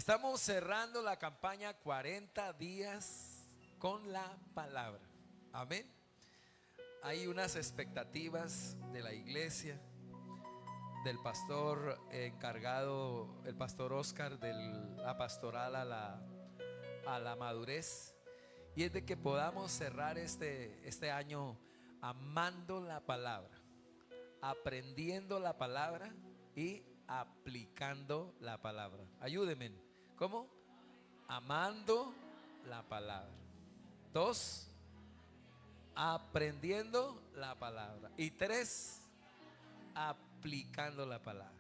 Estamos cerrando la campaña 40 días con la palabra. Amén. Hay unas expectativas de la iglesia, del pastor encargado, el pastor Oscar, de la pastoral a la madurez. Y es de que podamos cerrar este año amando la palabra, aprendiendo la palabra y aplicando la palabra. Ayúdenme. ¿Cómo? Amando la palabra. Dos, aprendiendo la palabra. Y tres, aplicando la palabra.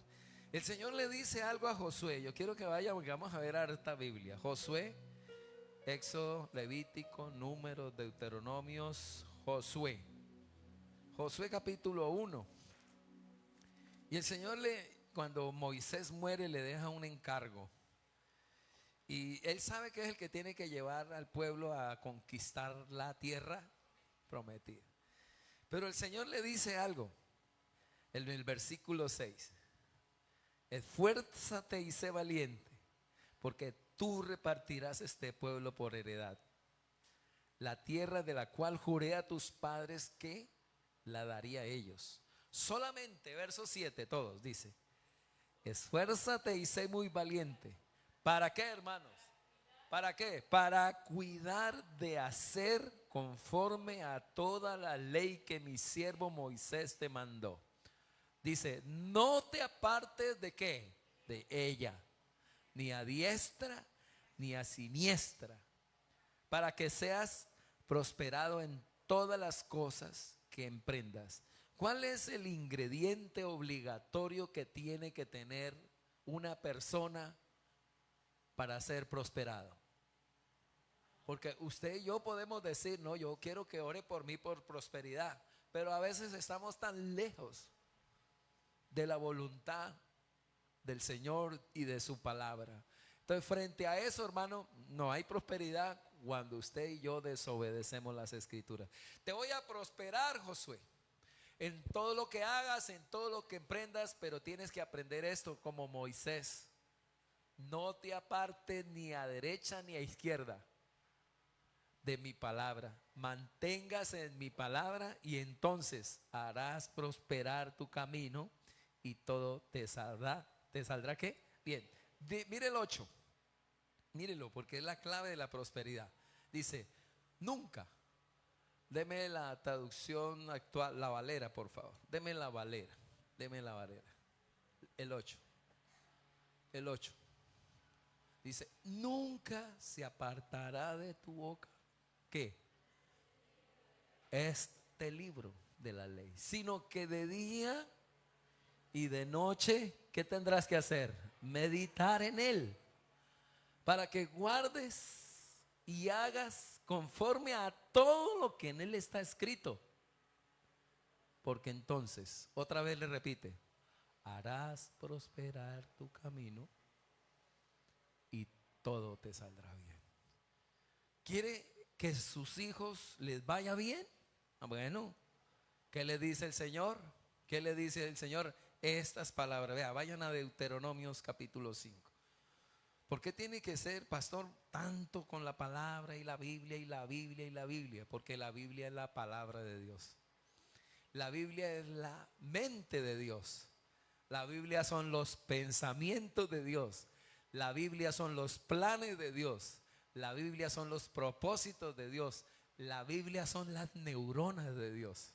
El Señor le dice algo a Josué. Yo quiero que vamos a ver esta Biblia. Josué, Éxodo, Levítico, Números, Deuteronomios, Josué. Josué capítulo 1. Y el Señor cuando Moisés muere, le deja un encargo. Y él sabe que es el que tiene que llevar al pueblo a conquistar la tierra prometida. Pero el Señor le dice algo en el versículo 6. Esfuérzate y sé valiente, porque tú repartirás este pueblo por heredad, la tierra de la cual juré a tus padres que la daría a ellos. Solamente, verso 7, todos, dice: esfuérzate y sé muy valiente. ¿Para qué, hermanos? ¿Para qué? Para cuidar de hacer conforme a toda la ley que mi siervo Moisés te mandó. Dice, no te apartes de qué, de ella, ni a diestra ni a siniestra, para que seas prosperado en todas las cosas que emprendas. ¿Cuál es el ingrediente obligatorio que tiene que tener una persona para ser prosperado? Porque usted y yo podemos decir, no, yo quiero que ore por mí por prosperidad, pero a veces estamos tan lejos de la voluntad del Señor y de su palabra. Entonces, frente a eso, hermano, no hay prosperidad cuando usted y yo desobedecemos las escrituras. Te voy a prosperar, Josué, en todo lo que hagas, en todo lo que emprendas, pero tienes que aprender esto como Moisés. No te apartes ni a derecha ni a izquierda de mi palabra. Manténgase en mi palabra y entonces harás prosperar tu camino y todo te saldrá. ¿Te saldrá qué? Bien. Mire el 8. Mírelo, porque es la clave de la prosperidad. Dice, nunca. Deme la traducción actual, la Valera, por favor. Deme la Valera. Deme la Valera. El 8. El 8. Dice, nunca se apartará de tu boca. ¿Qué? Este libro de la ley, sino que de día y de noche, ¿qué tendrás que hacer? Meditar en él, para que guardes y hagas conforme a todo lo que en él está escrito. Porque entonces, otra vez le repite, harás prosperar tu camino y todo te saldrá bien. ¿Quiere que sus hijos les vaya bien? Bueno, ¿qué le dice el Señor? ¿Qué le dice el Señor? Estas palabras, vea, vayan a Deuteronomios capítulo 5. ¿Por qué tiene que ser, pastor, tanto con la palabra y la Biblia y la Biblia y la Biblia? Porque la Biblia es la palabra de Dios. La Biblia es la mente de Dios. La Biblia son los pensamientos de Dios. La Biblia son los planes de Dios. La Biblia son los propósitos de Dios. La Biblia son las neuronas de Dios.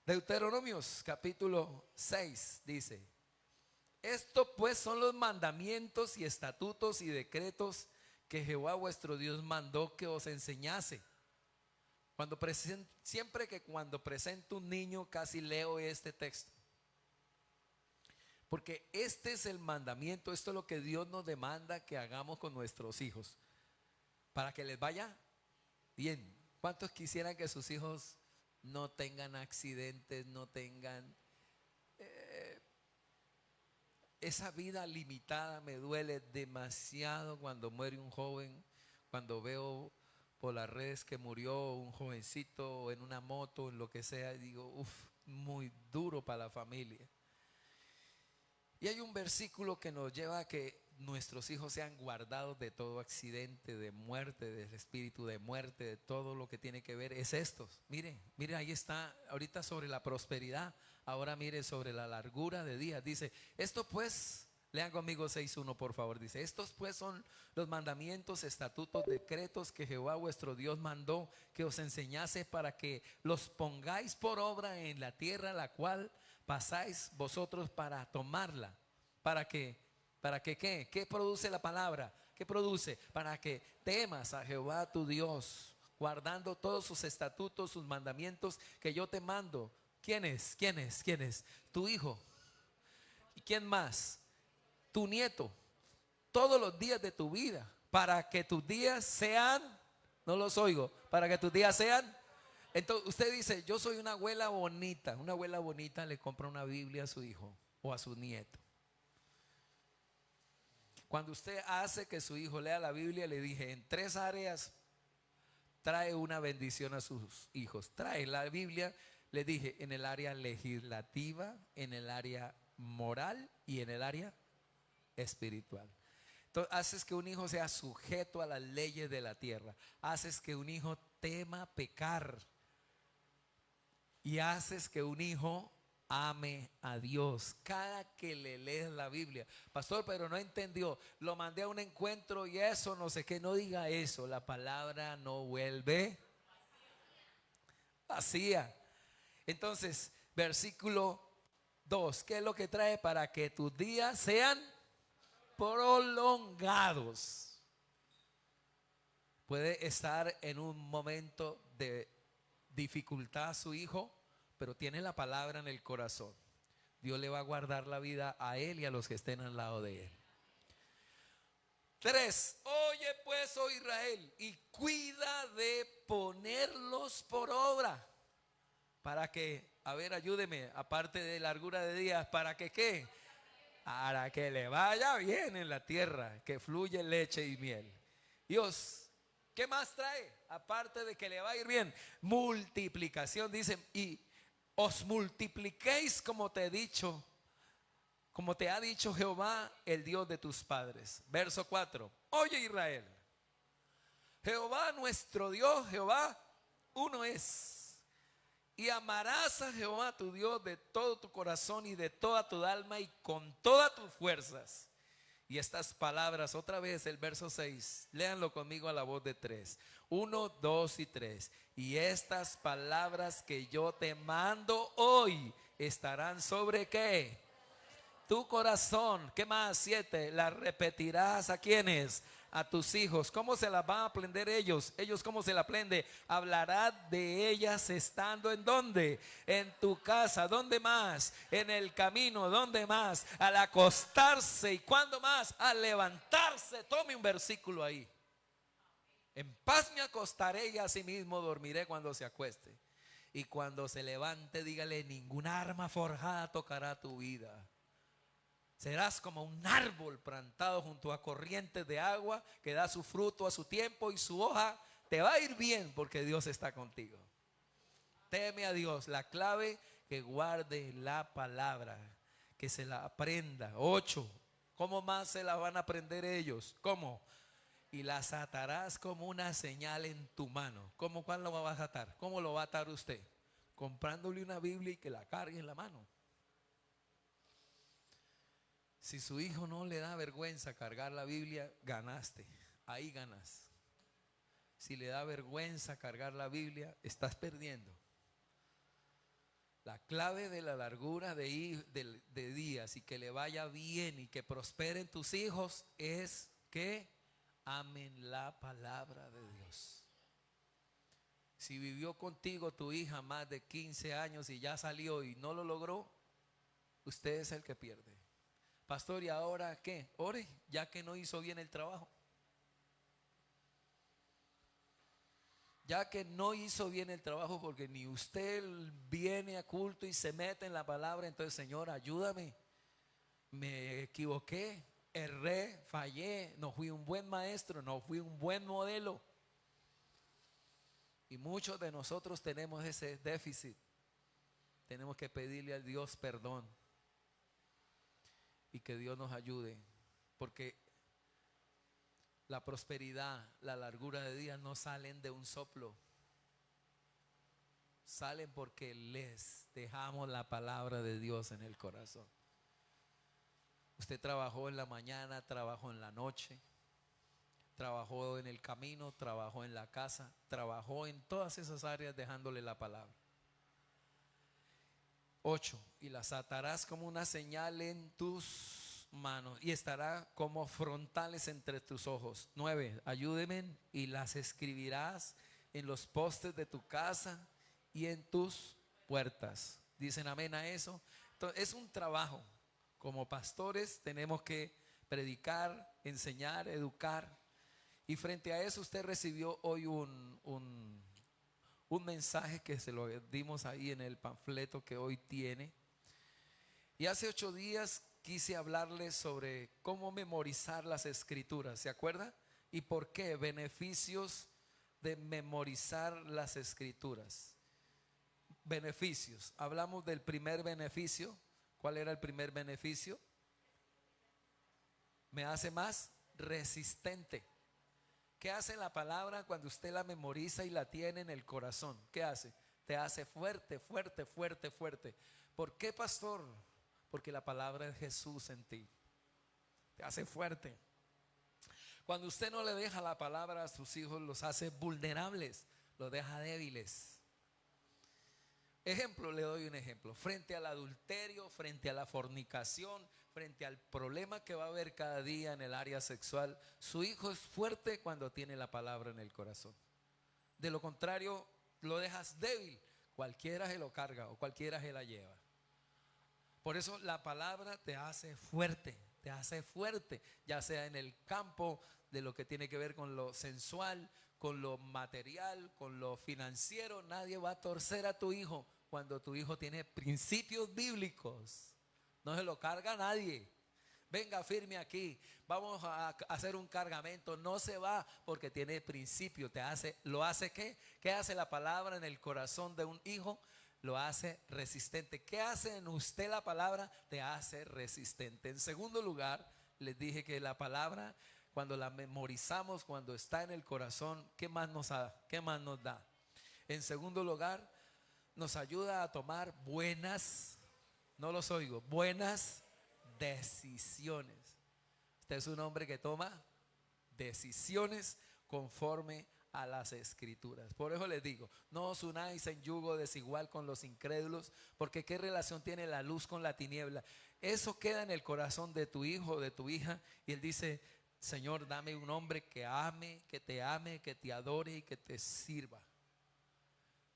Deuteronomios capítulo 6 dice: esto pues son los mandamientos y estatutos y decretos que Jehová vuestro Dios mandó que os enseñase. Siempre que cuando presento un niño casi leo este texto. Porque este es el mandamiento, esto es lo que Dios nos demanda que hagamos con nuestros hijos, para que les vaya bien. ¿Cuántos quisieran que sus hijos no tengan accidentes, no tengan esa vida limitada? Me duele demasiado cuando muere un joven, cuando veo por las redes que murió un jovencito en una moto, en lo que sea, y digo, uff, muy duro para la familia. Y hay un versículo que nos lleva a que nuestros hijos sean guardados de todo accidente, de muerte, del espíritu de muerte, de todo lo que tiene que ver, es estos. Mire, mire, ahí está, ahorita sobre la prosperidad, ahora mire sobre la largura de días. Dice, esto pues, lean conmigo 6:1 por favor, dice, estos pues son los mandamientos, estatutos, decretos que Jehová vuestro Dios mandó que os enseñase para que los pongáis por obra en la tierra la cual pasáis vosotros para tomarla. ¿Para que qué? ¿Qué produce la palabra? ¿Qué produce? Para que temas a Jehová tu Dios, guardando todos sus estatutos, sus mandamientos que yo te mando. ¿Quién es? ¿Quién es? ¿Quién es? Tu hijo. ¿Y quién más? Tu nieto. Todos los días de tu vida, para que tus días sean, no los oigo, para que tus días sean. Entonces usted dice, yo soy una abuela bonita le compra una Biblia a su hijo o a su nieto. Cuando usted hace que su hijo lea la Biblia, le dije, en 3 áreas trae una bendición a sus hijos. Trae la Biblia, le dije, en el área legislativa, en el área moral y en el área espiritual. Entonces haces que un hijo sea sujeto a las leyes de la tierra. Haces que un hijo tema pecar. Y haces que un hijo ame a Dios. Cada que le lees la Biblia, pastor, pero no entendió, lo mandé a un encuentro y eso, no sé qué, no diga eso. La palabra no vuelve vacía. Entonces, versículo 2, ¿qué es lo que trae? Para que tus días sean prolongados. Puede estar en un momento de dificultad su hijo, pero tiene la palabra en el corazón. Dios le va a guardar la vida a él y a los que estén al lado de él. 3, oye pues, oh Israel, y cuida de ponerlos por obra. Para que, a ver, ayúdeme, aparte de largura de días, ¿para que qué? Para que le vaya bien en la tierra, que fluye leche y miel. Dios, ¿qué más trae? Aparte de que le va a ir bien, multiplicación, dicen, y os multipliquéis como te he dicho, como te ha dicho Jehová, el Dios de tus padres. Verso 4, oye Israel, Jehová nuestro Dios, Jehová uno es. Y amarás a Jehová tu Dios de todo tu corazón y de toda tu alma y con todas tus fuerzas. Y estas palabras, otra vez el verso 6, léanlo conmigo a la voz de 3. 1, 2 y 3. Y estas palabras que yo te mando hoy estarán sobre ¿qué? Tu corazón. ¿Qué más? 7. Las repetirás ¿a quiénes? A tus hijos. ¿Cómo se las van a aprender ellos? Ellos ¿cómo se la aprende? Hablarás de ellas estando ¿en dónde? En tu casa. ¿Dónde más? En el camino. ¿Dónde más? Al acostarse. ¿Y cuándo más? Al levantarse. Tome un versículo ahí. En paz me acostaré y asimismo dormiré cuando se acueste. Y cuando se levante, dígale, ninguna arma forjada tocará tu vida. Serás como un árbol plantado junto a corrientes de agua que da su fruto a su tiempo y su hoja te va a ir bien porque Dios está contigo. Teme a Dios. La clave, que guarde la palabra, que se la aprenda. 8. ¿Cómo más se la van a aprender ellos? ¿Cómo? Y las atarás como una señal en tu mano. ¿Cómo? ¿Cuál lo vas a atar? ¿Cómo lo va a atar usted? Comprándole una Biblia y que la cargue en la mano. Si su hijo no le da vergüenza cargar la Biblia, ganaste, ahí ganas. Si le da vergüenza cargar la Biblia, estás perdiendo. La clave de la largura de días y que le vaya bien y que prosperen tus hijos es que amen la palabra de Dios. Si vivió contigo tu hija más de 15 años y ya salió y no lo logró, usted es el que pierde. Pastor, ¿y ahora qué? Ore, ya que no hizo bien el trabajo. Ya que no hizo bien el trabajo porque ni usted viene a culto y se mete en la palabra, entonces Señor, ayúdame. Me equivoqué, erré, fallé, no fui un buen maestro, no fui un buen modelo. Y muchos de nosotros tenemos ese déficit. Tenemos que pedirle al Dios perdón. Y que Dios nos ayude. Porque la prosperidad, la largura de días no salen de un soplo. Salen porque les dejamos la palabra de Dios en el corazón. Usted trabajó en la mañana, trabajó en la noche, trabajó en el camino, trabajó en la casa, trabajó en todas esas áreas dejándole la palabra. 8. Y las atarás como una señal en tus manos y estará como frontales entre tus ojos. 9. Ayúdeme, y las escribirás en los postes de tu casa y en tus puertas. ¿Dicen amén a eso? Entonces, es un trabajo. Como pastores tenemos que predicar, enseñar, educar. Y frente a eso usted recibió hoy un mensaje que se lo dimos ahí en el panfleto que hoy tiene. Y hace 8 días quise hablarles sobre cómo memorizar las escrituras. ¿Se acuerda? ¿Y por qué? Beneficios de memorizar las escrituras. Beneficios. Hablamos del primer beneficio. ¿Cuál era el primer beneficio? Me hace más resistente. ¿Qué hace la palabra cuando usted la memoriza y la tiene en el corazón? ¿Qué hace? Te hace fuerte, fuerte, fuerte, fuerte. ¿Por qué, pastor? Porque la palabra es Jesús en ti. Te hace fuerte. Cuando usted no le deja la palabra a sus hijos, los hace vulnerables, los deja débiles. Ejemplo, le doy un ejemplo. Frente al adulterio, frente a la fornicación, frente al problema que va a haber cada día en el área sexual, su hijo es fuerte cuando tiene la palabra en el corazón. De lo contrario, lo dejas débil. Cualquiera se lo carga o cualquiera se la lleva. Por eso la palabra te hace fuerte, ya sea en el campo de lo que tiene que ver con lo sensual, con lo material, con lo financiero. Nadie va a torcer a tu hijo cuando tu hijo tiene principios bíblicos. No se lo carga a nadie. Venga, firme aquí, vamos a hacer un cargamento. No se va porque tiene principio. ¿Lo hace qué? ¿Qué hace la palabra en el corazón de un hijo? Lo hace resistente. ¿Qué hace en usted la palabra? Te hace resistente. En segundo lugar, les dije que la palabra, cuando la memorizamos, cuando está en el corazón, ¿qué más nos da? En segundo lugar, nos ayuda a tomar buenas decisiones. Usted es un hombre que toma decisiones conforme a las escrituras. Por eso les digo, no os unáis en yugo desigual con los incrédulos, porque ¿qué relación tiene la luz con la tiniebla? Eso queda en el corazón de tu hijo o de tu hija, y él dice: Señor, dame un hombre que te ame, que te adore y que te sirva.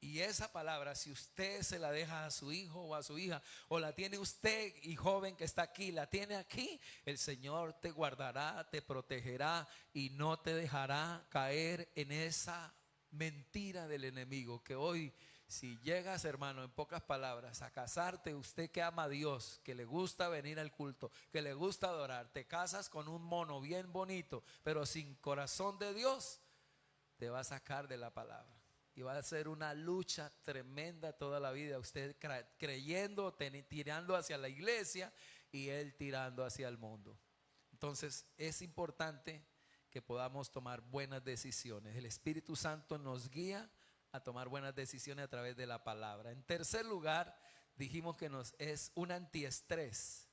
Y esa palabra, si usted se la deja a su hijo o a su hija, o la tiene usted, y joven que está aquí, la tiene aquí, el Señor te guardará, te protegerá y no te dejará caer en esa mentira del enemigo. Que hoy, si llegas, hermano, en pocas palabras, a casarte, usted que ama a Dios, que le gusta venir al culto, que le gusta adorar, te casas con un mono bien bonito, pero sin corazón de Dios, te va a sacar de la palabra. Y va a ser una lucha tremenda toda la vida. Usted creyendo, tirando hacia la iglesia, y él tirando hacia el mundo. Entonces es importante que podamos tomar buenas decisiones. El Espíritu Santo nos guía a tomar buenas decisiones a través de la palabra. En tercer lugar, dijimos que es un antiestrés.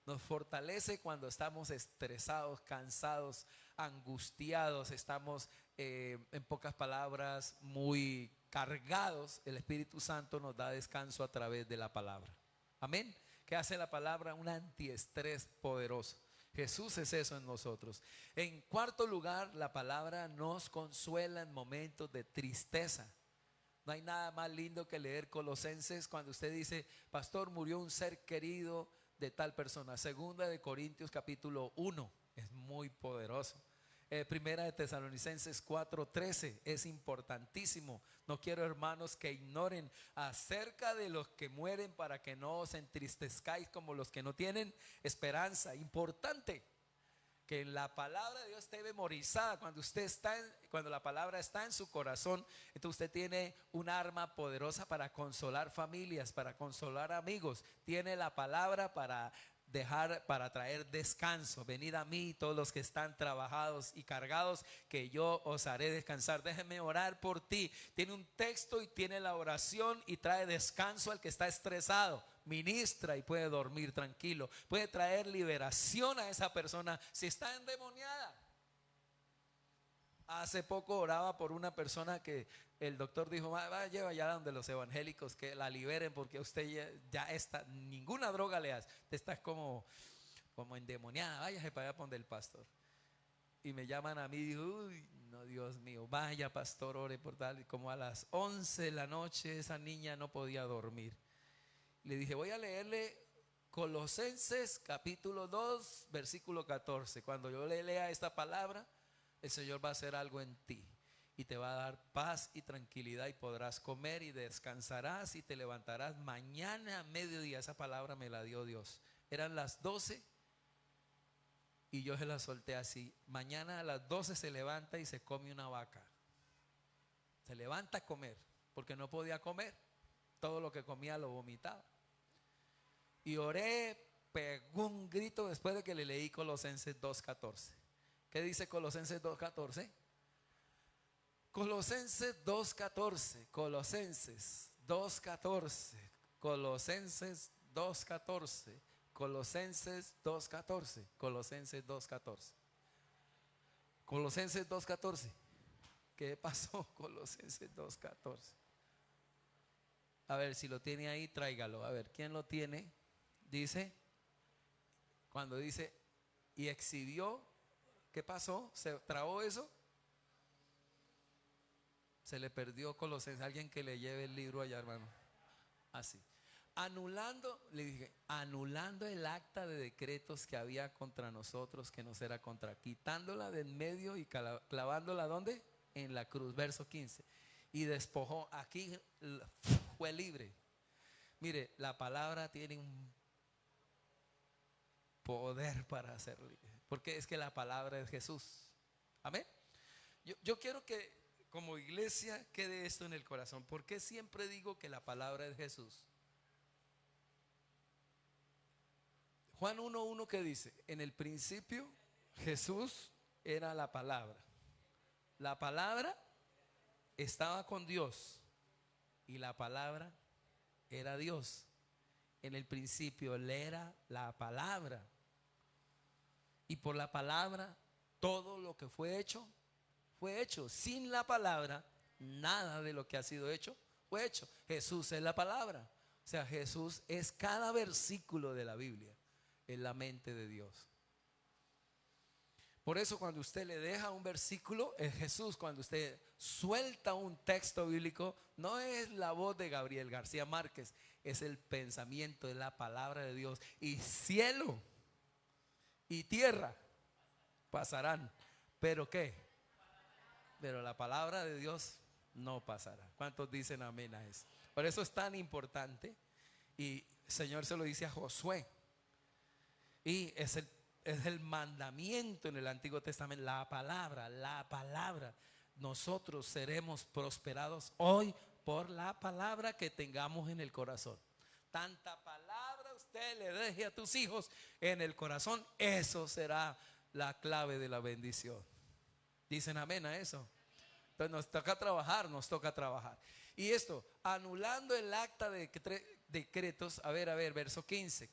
Nos fortalece cuando estamos estresados, cansados, angustiados, estamos en pocas palabras muy cargados. El Espíritu Santo nos da descanso a través de la palabra. Amén. ¿Qué hace la palabra? Un antiestrés poderoso. Jesús es eso en nosotros. En cuarto lugar, la palabra nos consuela en momentos de tristeza. No hay nada más lindo que leer Colosenses cuando usted dice: pastor, murió un ser querido de tal persona. Segunda de Corintios capítulo 1 es muy poderoso. Primera de Tesalonicenses 4:13 es importantísimo. No quiero, hermanos, que ignoren acerca de los que mueren, para que no os entristezcáis como los que no tienen esperanza. Importante que la palabra de Dios esté memorizada. Cuando la palabra está en su corazón, entonces usted tiene un arma poderosa para consolar familias, para consolar amigos. Tiene la palabra para dejar, para traer descanso. Venid a mí todos los que están trabajados y cargados, que yo os haré descansar. Déjenme orar por ti. Tiene un texto y tiene la oración y trae descanso al que está estresado. Ministra y puede dormir tranquilo. Puede traer liberación a esa persona si está endemoniada. Hace poco oraba por una persona que el doctor dijo: vaya allá donde los evangélicos, que la liberen, porque usted ya está, ninguna droga le hace, usted está como endemoniada, váyase para allá donde el pastor. Y me llaman a mí y digo: uy, no, Dios mío, vaya pastor, ore por tal. Y como a las 11 de la noche esa niña no podía dormir. Le dije: voy a leerle Colosenses capítulo 2 versículo 14. Cuando yo le lea esta palabra, el Señor va a hacer algo en ti y te va a dar paz y tranquilidad, y podrás comer y descansarás y te levantarás mañana a mediodía. Esa palabra me la dio Dios. Eran las 12 y yo se la solté así: mañana a las 12 se levanta y se come una vaca. Se levanta a comer, porque no podía comer. Todo lo que comía lo vomitaba. Y oré, pegó un grito después de que le leí Colosenses 2:14. ¿Qué dice Colosenses 2:14? Colosenses 2:14, Colosenses 2:14, Colosenses 2:14, Colosenses 2:14, Colosenses 2:14. Colosenses 2:14. ¿Qué pasó? Colosenses 2:14. A ver, si lo tiene ahí, tráigalo. A ver, ¿quién lo tiene? Dice, cuando dice, y exhibió, ¿qué pasó? ¿Se trabó eso? Se le perdió Colosenses. Alguien que le lleve el libro allá, hermano. Así. Anulando, le dije, anulando el acta de decretos que había contra nosotros, que nos era contra, quitándola de en medio y clavándola, ¿dónde? En la cruz, verso 15. Y despojó, aquí fue libre. Mire, la palabra tiene un poder para hacer libre, porque es que la palabra es Jesús. Amén. Yo quiero que como iglesia quede esto en el corazón. ¿Por qué siempre digo que la palabra es Jesús? Juan 1:1, ¿qué dice? En el principio Jesús era la palabra. La palabra estaba con Dios y la palabra era Dios. En el principio Él era la palabra, y por la palabra todo lo que fue hecho, fue hecho. Sin la palabra, nada de lo que ha sido hecho fue hecho. Jesús es la palabra. O sea, Jesús es cada versículo de la Biblia en la mente de Dios. Por eso cuando usted le deja un versículo, es Jesús. Cuando usted suelta un texto bíblico, no es la voz de Gabriel García Márquez, es el pensamiento de la palabra de Dios. Y cielo y tierra pasarán, ¿pero qué? Pero la palabra de Dios no pasará. ¿Cuántos dicen amén a eso? Por eso es tan importante. Y el Señor se lo dice a Josué. Y es el mandamiento en el Antiguo Testamento. La palabra, la palabra. Nosotros seremos prosperados hoy por la palabra que tengamos en el corazón. Tanta palabra usted le deje a tus hijos en el corazón, eso será la clave de la bendición. ¿Dicen amén a eso? Entonces nos toca trabajar. Y esto, anulando el acta de decretos, a ver, verso 15.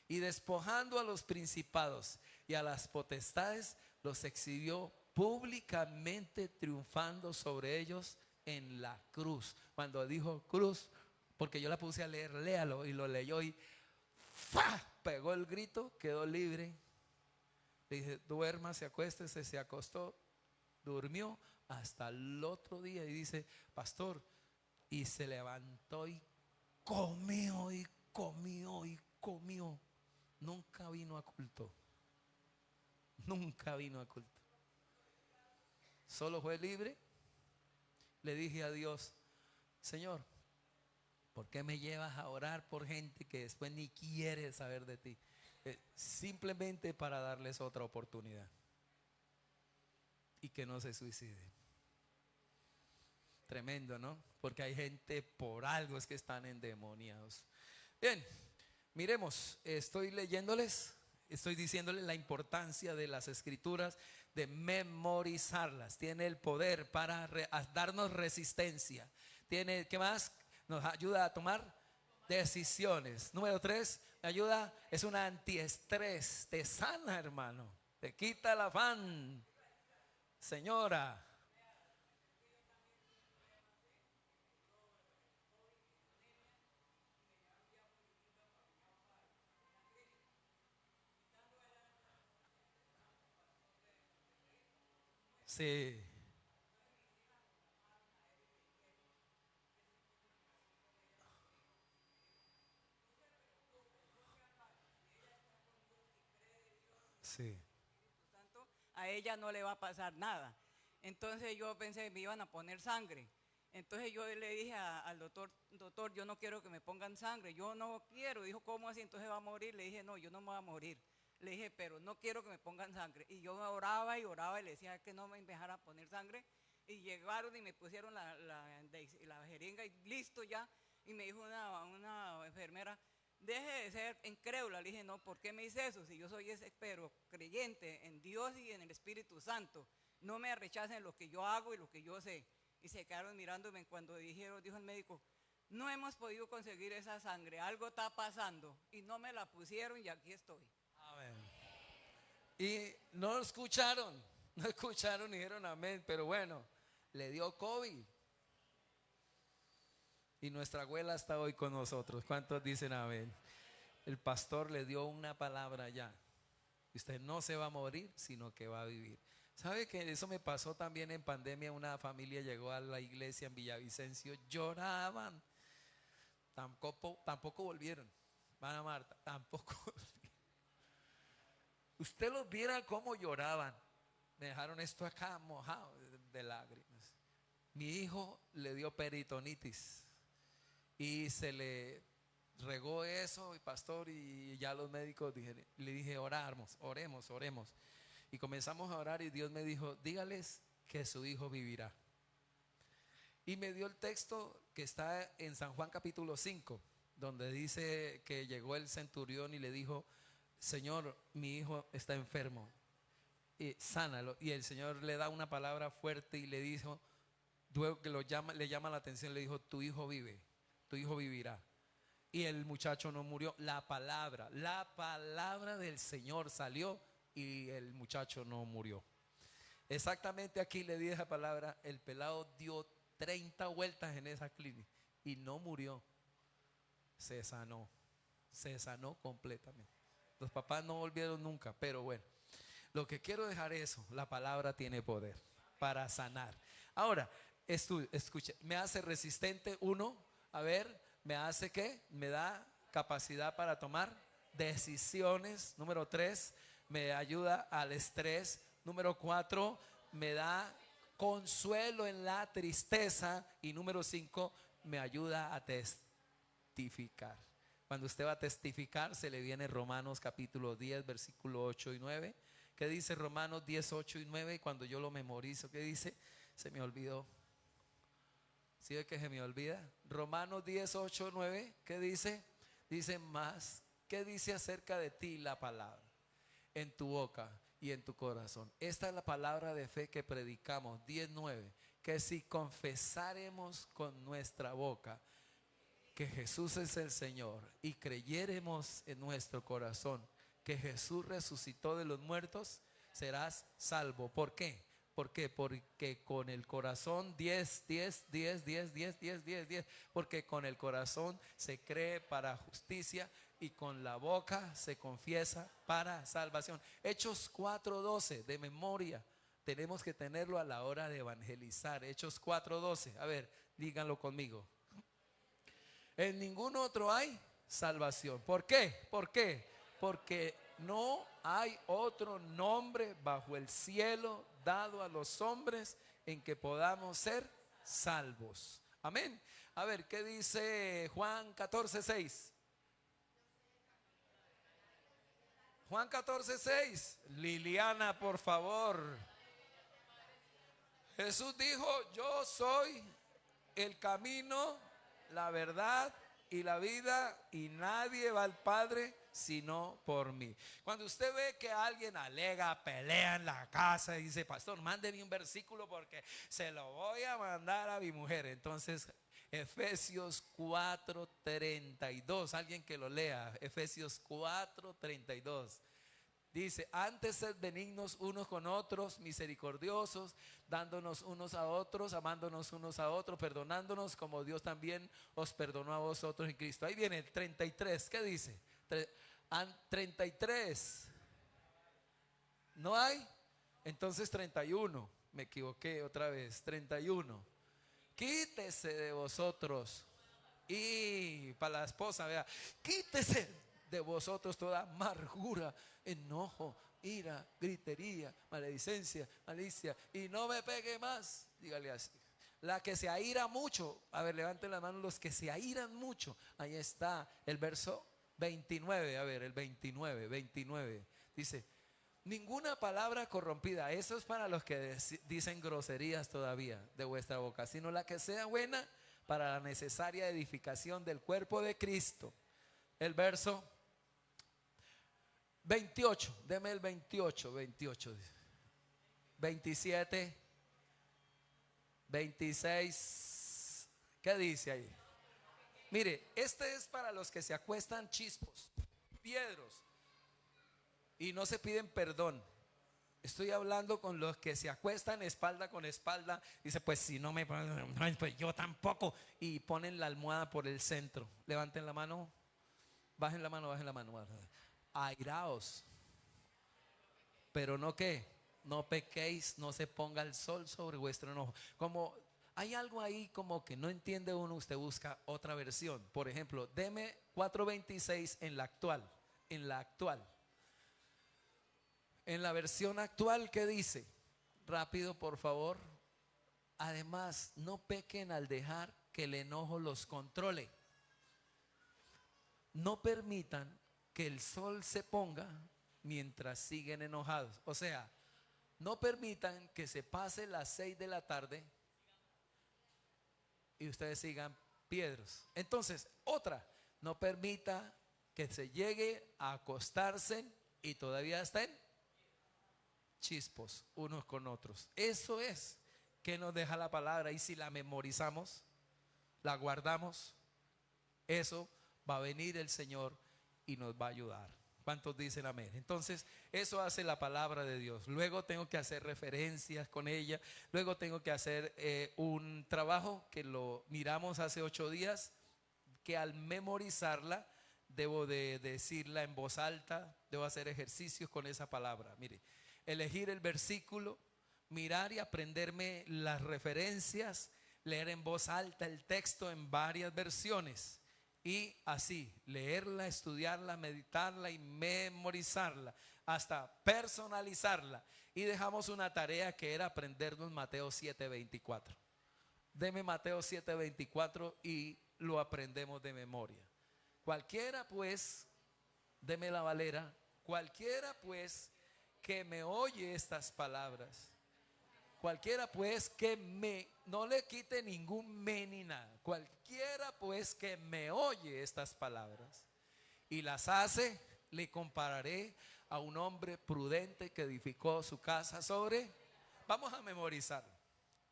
Y despojando a los principados y a las potestades, los exhibió públicamente, triunfando sobre ellos en la cruz. Cuando dijo cruz, porque yo la puse a leer, léalo, y lo leyó y ¡fa! Pegó el grito, quedó libre. Le dije: duérmase, acuéstese. Se acostó, durmió hasta el otro día. Y dice: pastor, y se levantó y comió y comió y comió. Nunca vino a culto. Nunca vino a culto. Solo fue libre. Le dije a Dios: Señor, ¿por qué me llevas a orar por gente que después ni quiere saber de ti? Simplemente para darles otra oportunidad y que no se suiciden. Tremendo, ¿no? Porque hay gente, por algo es que están endemoniados. Bien, Miremos, estoy leyéndoles, estoy diciéndoles la importancia de las escrituras, de memorizarlas. Tiene el poder para darnos resistencia. Tiene, ¿qué más? Nos ayuda a tomar decisiones. Número 3, ayuda, es un antiestrés, te sana, hermano, te quita el afán. Señora, sí, sí, Santo, a ella no le va a pasar nada. Entonces yo pensé que me iban a poner sangre. Entonces yo le dije al doctor, doctor, yo no quiero que me pongan sangre, yo no quiero. Dijo, ¿cómo así? Entonces va a morir. Le dije, no, yo no me voy a morir. Le dije, pero no quiero que me pongan sangre. Y yo oraba y le decía que no me dejara poner sangre. Y llegaron y me pusieron la jeringa y listo ya. Y me dijo una enfermera, deje de ser incrédula. Le dije, no, ¿por qué me dice eso? Si yo soy ese, pero creyente en Dios y en el Espíritu Santo. No me rechacen lo que yo hago y lo que yo sé. Y se quedaron mirándome cuando dijo el médico, no hemos podido conseguir esa sangre, algo está pasando. Y no me la pusieron y aquí estoy. amén. Y no escucharon, no escucharon y dijeron amén, pero bueno, le dio COVID. Y nuestra abuela está hoy con nosotros. ¿Cuántos dicen amén? El pastor le dio una palabra ya. Usted no se va a morir, sino que va a vivir. ¿Sabe que eso me pasó también en pandemia? Una familia llegó a la iglesia en Villavicencio, lloraban. Tampoco volvieron. Van a Marta, tampoco volvieron. Usted los viera cómo lloraban. Me dejaron esto acá mojado de lágrimas. Mi hijo le dio peritonitis y se le regó eso, y pastor, y ya los médicos le dije, oremos. Y comenzamos a orar y Dios me dijo, dígales que su hijo vivirá. Y me dio el texto que está en San Juan capítulo 5, donde dice que llegó el centurión y le dijo, Señor, mi hijo está enfermo, y sánalo. Y el Señor le da una palabra fuerte y le dijo, luego que le llama la atención, le dijo, tu hijo vive, tu hijo vivirá. Y el muchacho no murió. La palabra del Señor salió y el muchacho no murió. Exactamente aquí le di esa palabra. El pelado dio 30 vueltas en esa clínica y no murió. Se sanó completamente. Los papás no volvieron nunca, pero bueno. Lo que quiero dejar es eso, la palabra tiene poder para sanar. Ahora, escuche, me hace resistente uno, a ver, me hace ¿qué? Me da capacidad para tomar decisiones. Número 3, me ayuda al estrés. Número 4, me da consuelo en la tristeza. Y número 5, me ayuda a testificar. Cuando usted va a testificar, se le viene Romanos capítulo 10, versículo 8 y 9. ¿Qué dice Romanos 10, 8 y 9? Y cuando yo lo memorizo, ¿qué dice? Se me olvidó. ¿Sí ve que se me olvida? Romanos 10, 8, 9. ¿Qué dice? Dice más. ¿Qué dice acerca de ti la palabra? En tu boca y en tu corazón. Esta es la palabra de fe que predicamos. 10, 9. Que si confesaremos con nuestra boca que Jesús es el Señor y creyéremos en nuestro corazón que Jesús resucitó de los muertos, serás salvo. ¿Por qué? ¿Por qué? Porque con el corazón 10, porque con el corazón se cree para justicia y con la boca se confiesa para salvación. Hechos 4:12 de memoria. Tenemos que tenerlo a la hora de evangelizar. Hechos 4:12. A ver, díganlo conmigo. En ningún otro hay salvación. ¿Por qué? ¿Por qué? Porque no hay otro nombre bajo el cielo dado a los hombres en que podamos ser salvos. Amén. A ver, ¿qué dice Juan 14:6? Juan 14:6. Liliana, por favor. Jesús dijo, yo soy el camino, la verdad y la vida, y nadie va al Padre sino por mí. Cuando usted ve que alguien alega, pelea en la casa y dice, pastor, mándeme un versículo porque se lo voy a mandar a mi mujer. Entonces, Efesios 4:32, alguien que lo lea, Efesios 4:32. Dice, antes sed benignos unos con otros, misericordiosos, dándonos unos a otros, amándonos unos a otros, perdonándonos como Dios también os perdonó a vosotros en Cristo. Ahí viene el 33, ¿qué dice? 33. ¿No hay? Entonces 31, me equivoqué otra vez, 31. Quítese de vosotros. Y para la esposa, vea, quítese de vosotros toda amargura, enojo, ira, gritería, maledicencia, malicia, y no me pegue más. Dígale así. La que se aira mucho, a ver, levanten la mano los que se airan mucho. Ahí está el verso 29, a ver, el 29. Dice, ninguna palabra corrompida, eso es para los que dicen groserías todavía de vuestra boca, sino la que sea buena para la necesaria edificación del cuerpo de Cristo. El verso 28, deme el 28, 27, 26, ¿qué dice ahí? Mire, este es para los que se acuestan chispos, piedros, y no se piden perdón. Estoy hablando con los que se acuestan espalda con espalda. Dice, pues si no me ponen, pues yo tampoco. Y ponen la almohada por el centro. Levanten la mano. Bajen la mano. Airaos. Pero no qué. No pequéis, no se ponga el sol sobre vuestro enojo. Como hay algo ahí como que no entiende uno, usted busca otra versión. Por ejemplo, deme 4:26 en la actual. En la versión actual, ¿qué dice? Rápido, por favor. Además, no pequen al dejar que el enojo los controle. No permitan que el sol se ponga mientras siguen enojados. O sea, no permitan que se pase las 6 de la tarde y ustedes sigan piedros. Entonces, otra, no permita que se llegue a acostarse y todavía estén chispos unos con otros. Eso es que nos deja la palabra, y si la memorizamos, la guardamos, eso va a venir el Señor y nos va a ayudar. ¿Cuántos dicen amén? Entonces, eso hace la palabra de Dios. Luego tengo que hacer referencias con ella. Luego tengo que hacer un trabajo que lo miramos hace 8 días, que al memorizarla debo de decirla en voz alta. Debo hacer ejercicios con esa palabra. Mire, elegir el versículo, mirar y aprenderme las referencias, leer en voz alta el texto en varias versiones y así leerla, estudiarla, meditarla y memorizarla hasta personalizarla. Y dejamos una tarea que era aprendernos Mateo 7:24. Deme Mateo 7:24 y lo aprendemos de memoria. Cualquiera pues, deme la Valera, cualquiera pues que me oye estas palabras, cualquiera pues que no le quite ningún me ni nada, cualquiera pues que me oye estas palabras y las hace, le compararé a un hombre prudente que edificó su casa sobre. Vamos a memorizarlo.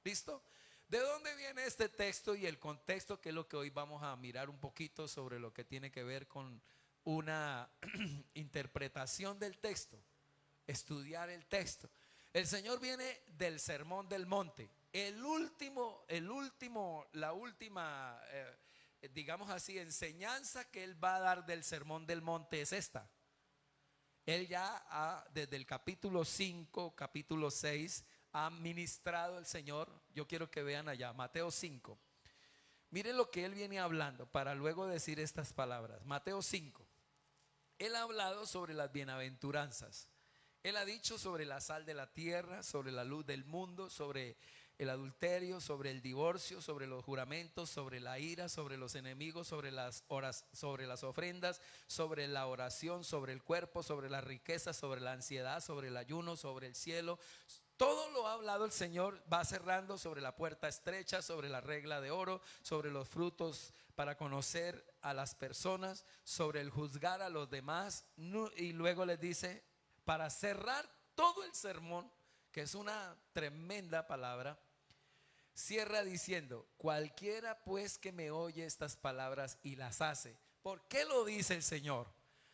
¿Listo? ¿De dónde viene este texto y el contexto, que es lo que hoy vamos a mirar un poquito sobre lo que tiene que ver con una interpretación del texto? Estudiar el texto. El Señor viene del Sermón del Monte. La última, digamos así, enseñanza que Él va a dar del Sermón del Monte es esta. Él ya desde el capítulo 5, capítulo 6, ha ministrado el Señor. Yo quiero que vean allá, Mateo 5. Miren lo que Él viene hablando para luego decir estas palabras. Mateo 5. Él ha hablado sobre las bienaventuranzas. Él ha dicho sobre la sal de la tierra, sobre la luz del mundo, sobre el adulterio, sobre el divorcio, sobre los juramentos, sobre la ira, sobre los enemigos, sobre las ofrendas, sobre la oración, sobre el cuerpo, sobre las riquezas, sobre la ansiedad, sobre el ayuno, sobre el cielo, Todo lo ha hablado el Señor, va cerrando sobre la puerta estrecha, sobre la regla de oro, sobre los frutos para conocer a las personas, sobre el juzgar a los demás. Y luego les dice, para cerrar todo el sermón, que es una tremenda palabra, cierra diciendo, cualquiera pues que me oye estas palabras y las hace. ¿Por qué lo dice el Señor?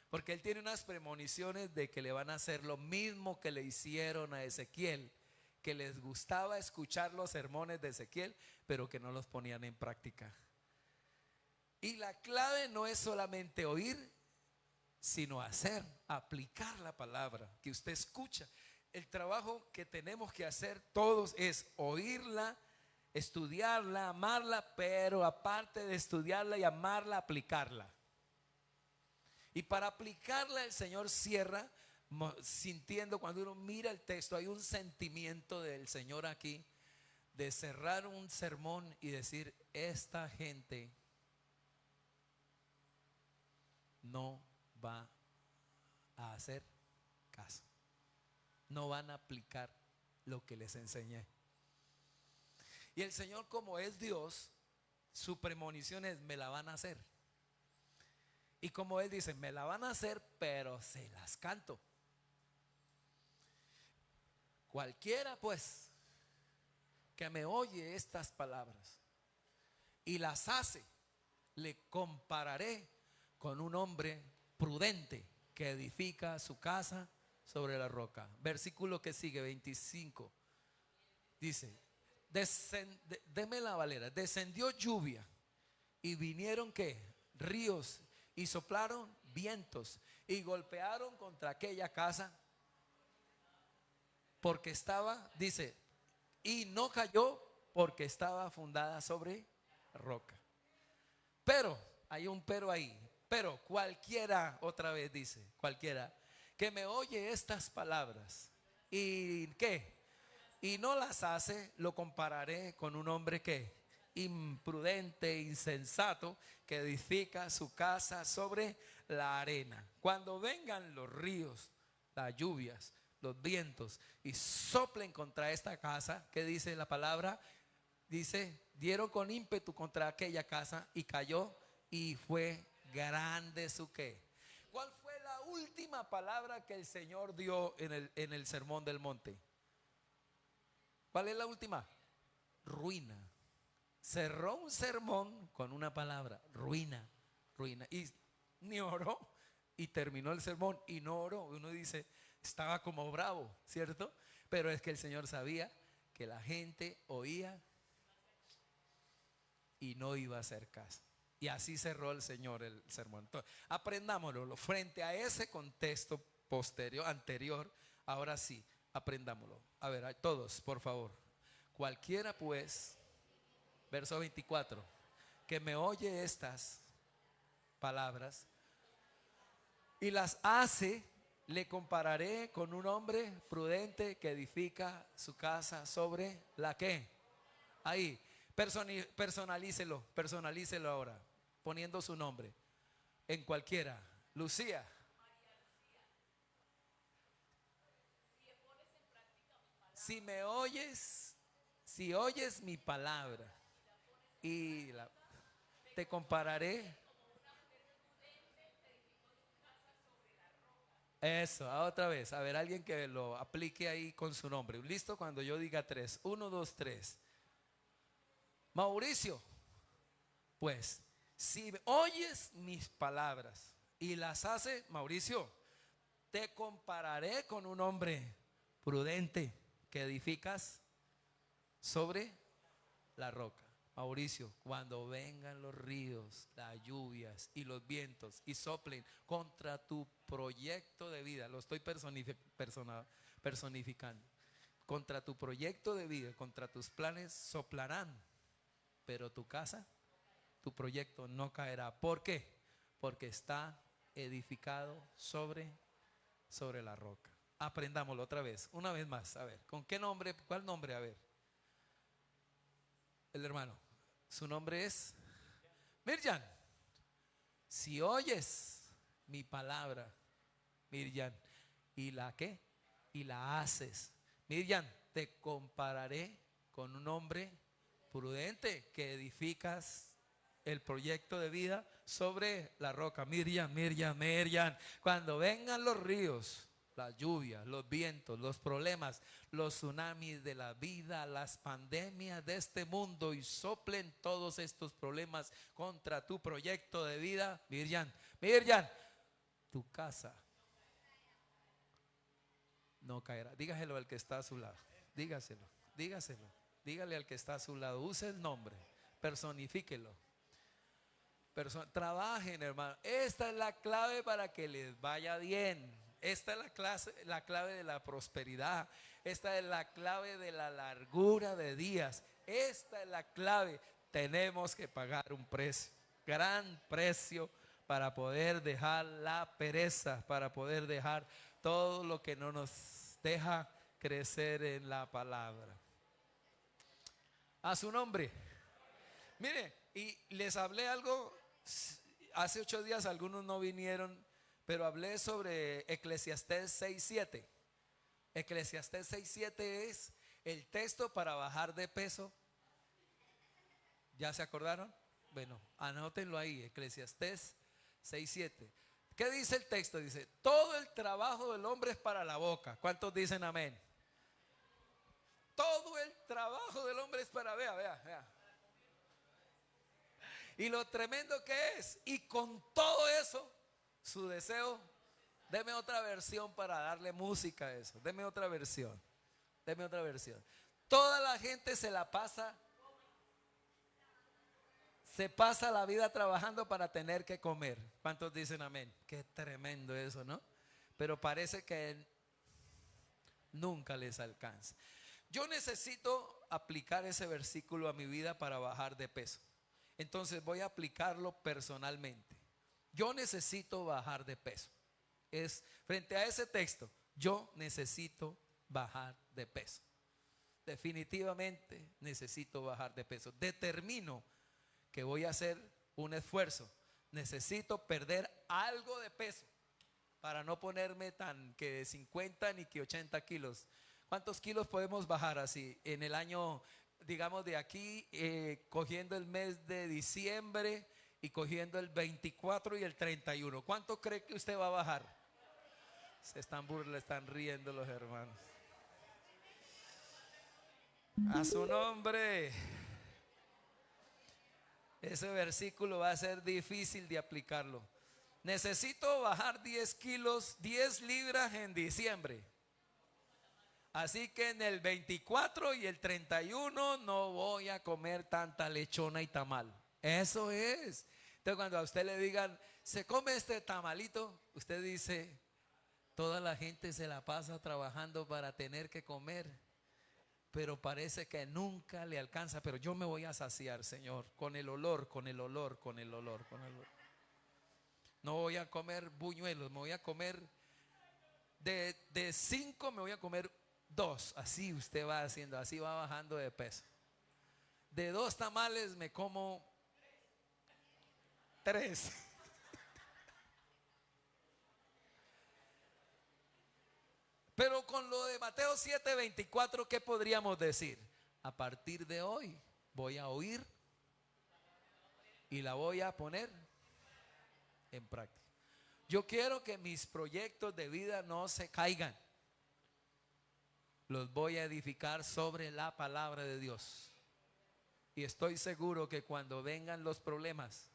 Porque Él tiene unas premoniciones de que le van a hacer lo mismo que le hicieron a Ezequiel, que les gustaba escuchar los sermones de Ezequiel, pero que no los ponían en práctica. Y la clave no es solamente oír, sino hacer, aplicar la palabra que usted escucha. El trabajo que tenemos que hacer todos es oírla, estudiarla, amarla, pero aparte de estudiarla y amarla, aplicarla. Y para aplicarla el Señor cierra sintiendo, cuando uno mira el texto, hay un sentimiento del Señor aquí de cerrar un sermón y decir, esta gente no va a hacer caso, no van a aplicar lo que les enseñé. Y el Señor, como es Dios, su premonición es, me la van a hacer. Y como Él dice, me la van a hacer, pero se las canto. Cualquiera pues que me oye estas palabras y las hace, le compararé con un hombre prudente que edifica su casa sobre la roca. Versículo que sigue, 25. Dice, deme la Valera, descendió lluvia y vinieron ¿qué? Ríos y soplaron vientos y golpearon contra aquella casa porque estaba, dice, y no cayó porque estaba fundada sobre roca. Pero, hay un pero ahí, pero cualquiera, otra vez dice, cualquiera que me oye estas palabras y ¿qué? Y no las hace, lo compararé con un hombre que imprudente, insensato, que edifica su casa sobre la arena. Cuando vengan los ríos, las lluvias, los vientos y soplen contra esta casa, ¿qué dice la palabra? Dice, dieron con ímpetu contra aquella casa y cayó y fue grande su qué. ¿Cuál fue la última palabra que el Señor dio en el sermón del monte? ¿Cuál es la última? Ruina. Cerró un sermón con una palabra, ruina, ruina. Y ni oró y terminó el sermón y no oró. Uno dice, estaba como bravo, ¿cierto? Pero es que el Señor sabía que la gente oía y no iba a hacer caso. Y así cerró el Señor el sermón. Entonces, aprendámoslo. Frente a ese contexto posterior, anterior, ahora sí, aprendámoslo. A ver, todos, por favor. Cualquiera pues, verso 24, que me oye estas palabras y las hace, le compararé con un hombre prudente que edifica su casa sobre la que. Ahí, personalícelo ahora, poniendo su nombre en cualquiera. Lucía. Si me oyes, si oyes mi palabra y te compararé. Eso, otra vez. A ver, alguien que lo aplique ahí con su nombre. ¿Listo? Cuando yo diga 3. 1, 2, 3. Mauricio, pues, si oyes mis palabras y las hace, Mauricio, te compararé con un hombre prudente que edificas sobre la roca. Mauricio, cuando vengan los ríos, las lluvias y los vientos y soplen contra tu proyecto de vida, lo estoy personificando, contra tu proyecto de vida, contra tus planes soplarán, pero tu casa, tu proyecto no caerá. ¿Por qué? Porque está edificado sobre la roca. Aprendámoslo otra vez, una vez más. A ver, ¿con qué nombre? ¿Cuál nombre? A ver. El hermano, su nombre es Mirjan. Si oyes mi palabra, Mirjan, y la qué, y la haces, Mirjan, te compararé con un hombre prudente que edificas el proyecto de vida sobre la roca. Miriam, Miriam, Miriam, cuando vengan los ríos, las lluvias, los vientos, los problemas, los tsunamis de la vida, las pandemias de este mundo y soplen todos estos problemas contra tu proyecto de vida, Miriam, Miriam, tu casa no caerá. Dígaselo al que está a su lado. Dígaselo, dígaselo. Dígale al que está a su lado. Use el nombre, personifíquelo. Trabajen, hermano. Esta es la clave para que les vaya bien. Esta es la clave de la prosperidad. Esta es la clave de la largura de días. Esta es la clave. Tenemos que pagar un precio, gran precio, para poder dejar la pereza, para poder dejar todo lo que no nos deja crecer en la palabra. A su nombre. Mire, y les hablé algo. Hace 8 días algunos no vinieron, pero hablé sobre Eclesiastés 6:7. Eclesiastés 6:7 es el texto para bajar de peso. ¿Ya se acordaron? Bueno, anótenlo ahí, Eclesiastés 6:7. ¿Qué dice el texto? Dice, todo el trabajo del hombre es para la boca. ¿Cuántos dicen amén? Todo el trabajo del hombre es para, vea. Y lo tremendo que es, y con todo eso, su deseo, deme otra versión para darle música a eso, deme otra versión. Toda la gente se pasa la vida trabajando para tener que comer. ¿Cuántos dicen amén? Qué tremendo eso, ¿no? Pero parece que nunca les alcanza. Yo necesito aplicar ese versículo a mi vida para bajar de peso. Entonces voy a aplicarlo personalmente. Yo necesito bajar de peso. Frente a ese texto, yo necesito bajar de peso. Definitivamente necesito bajar de peso. Determino que voy a hacer un esfuerzo. Necesito perder algo de peso para no ponerme tan que de 50 ni que 80 kilos. ¿Cuántos kilos podemos bajar así en el año? Digamos de aquí, cogiendo el mes de diciembre y cogiendo el 24 y el 31. ¿Cuánto cree que usted va a bajar? Se están burlando, están riendo los hermanos. A su nombre. Ese versículo va a ser difícil de aplicarlo. Necesito bajar 10 kilos, 10 libras en diciembre. Así que en el 24 y el 31 no voy a comer tanta lechona y tamal. Eso es. Entonces cuando a usted le digan, se come este tamalito, usted dice, toda la gente se la pasa trabajando para tener que comer, pero parece que nunca le alcanza. Pero yo me voy a saciar, Señor, con el olor. No voy a comer buñuelos, me voy a comer, de 5 me voy a comer 2, así usted va haciendo, así va bajando de peso. De 2 tamales me como 3. Pero con lo de Mateo 7:24, ¿qué podríamos decir? A partir de hoy voy a oír y la voy a poner en práctica. Yo quiero que mis proyectos de vida no se caigan. Los voy a edificar sobre la palabra de Dios. Y estoy seguro que cuando vengan los problemas,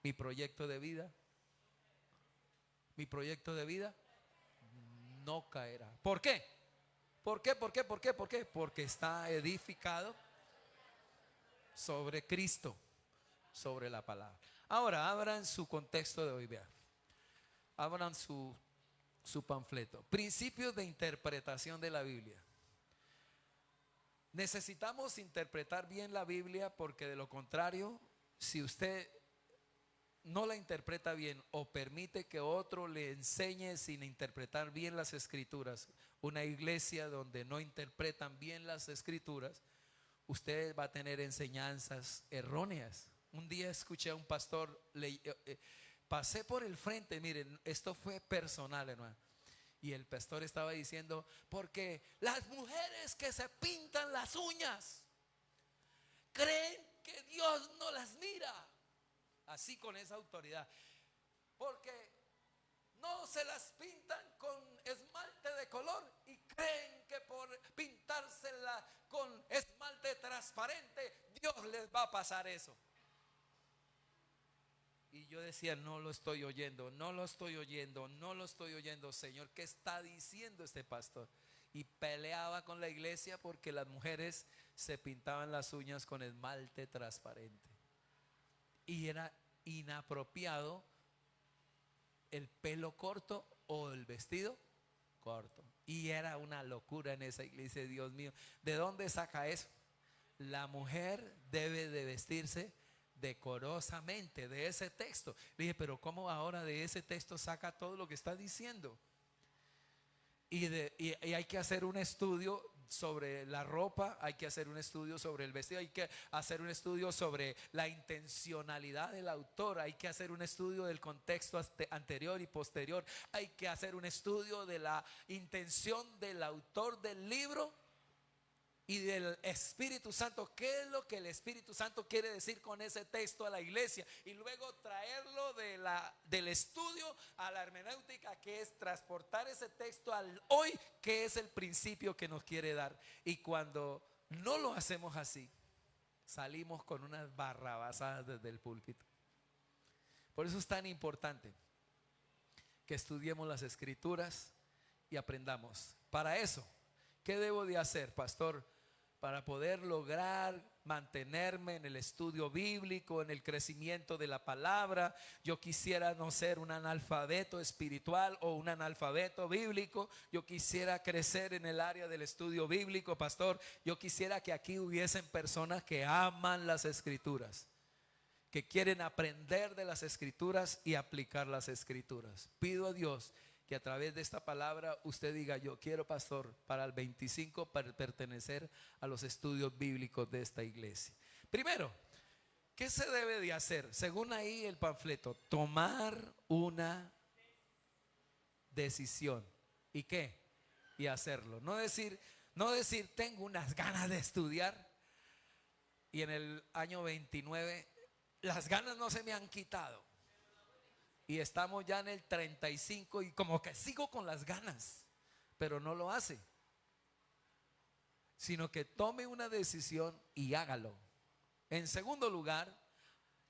mi proyecto de vida no caerá. ¿Por qué? ¿Por qué? Porque está edificado sobre Cristo, sobre la palabra. Ahora, abran su contexto de hoy, vean. Abran su panfleto. Principios de interpretación de la Biblia. Necesitamos interpretar bien la Biblia, porque de lo contrario, si usted no la interpreta bien o permite que otro le enseñe sin interpretar bien las escrituras, una iglesia donde no interpretan bien las escrituras, usted va a tener enseñanzas erróneas. Un día escuché a un pastor, pasé por el frente, miren, esto fue personal, hermano, Y el pastor estaba diciendo, porque las mujeres que se pintan las uñas creen que Dios no las mira. Así, con esa autoridad. Porque no se las pintan con esmalte de color y creen que por pintársela con esmalte transparente Dios les va a pasar eso. Y yo decía, no lo estoy oyendo, no lo estoy oyendo, no lo estoy oyendo, Señor, ¿qué está diciendo este pastor? Y peleaba con la iglesia porque las mujeres se pintaban las uñas con esmalte transparente. Y era inapropiado el pelo corto o el vestido corto. Y era una locura en esa iglesia. Dios mío, ¿de dónde saca eso? La mujer debe de vestirse decorosamente, de ese texto. Le dije, pero ¿cómo ahora de ese texto saca todo lo que está diciendo? Y hay que hacer un estudio sobre la ropa, hay que hacer un estudio sobre el vestido, hay que hacer un estudio sobre la intencionalidad del autor, hay que hacer un estudio del contexto anterior y posterior, hay que hacer un estudio de la intención del autor del libro y del Espíritu Santo. ¿Qué es lo que el Espíritu Santo quiere decir con ese texto a la iglesia? Y luego traerlo del estudio a la hermenéutica, que es transportar ese texto al hoy, que es el principio que nos quiere dar. Y cuando no lo hacemos así, salimos con unas barrabasadas desde el púlpito. Por eso es tan importante que estudiemos las Escrituras y aprendamos. Para eso, ¿qué debo de hacer, pastor? Para poder lograr mantenerme en el estudio bíblico, en el crecimiento de la palabra. Yo quisiera no ser un analfabeto espiritual o un analfabeto bíblico. Yo quisiera crecer en el área del estudio bíblico, pastor. Yo quisiera que aquí hubiesen personas que aman las Escrituras, que quieren aprender de las Escrituras y aplicar las Escrituras. Pido a Dios que a través de esta palabra usted diga, yo quiero, pastor, para el 25 para pertenecer a los estudios bíblicos de esta iglesia. Primero, ¿qué se debe de hacer? Según ahí el panfleto, tomar una decisión. ¿Y qué? Y hacerlo. No decir tengo unas ganas de estudiar y en el año 29 las ganas no se me han quitado. Y estamos ya en el 35 y como que sigo con las ganas, pero no lo hace. Sino que tome una decisión y hágalo. En segundo lugar,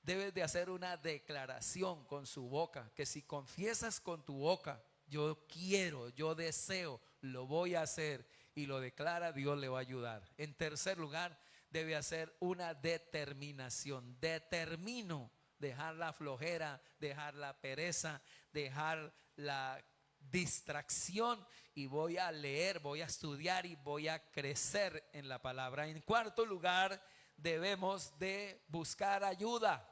debes de hacer una declaración con su boca, que si confiesas con tu boca, yo quiero, yo deseo, lo voy a hacer, y lo declara, Dios le va a ayudar. En tercer lugar, debe hacer una determinación. Determino dejar la flojera, dejar la pereza, dejar la distracción y voy a leer, voy a estudiar y voy a crecer en la palabra. En cuarto lugar, debemos de buscar ayuda.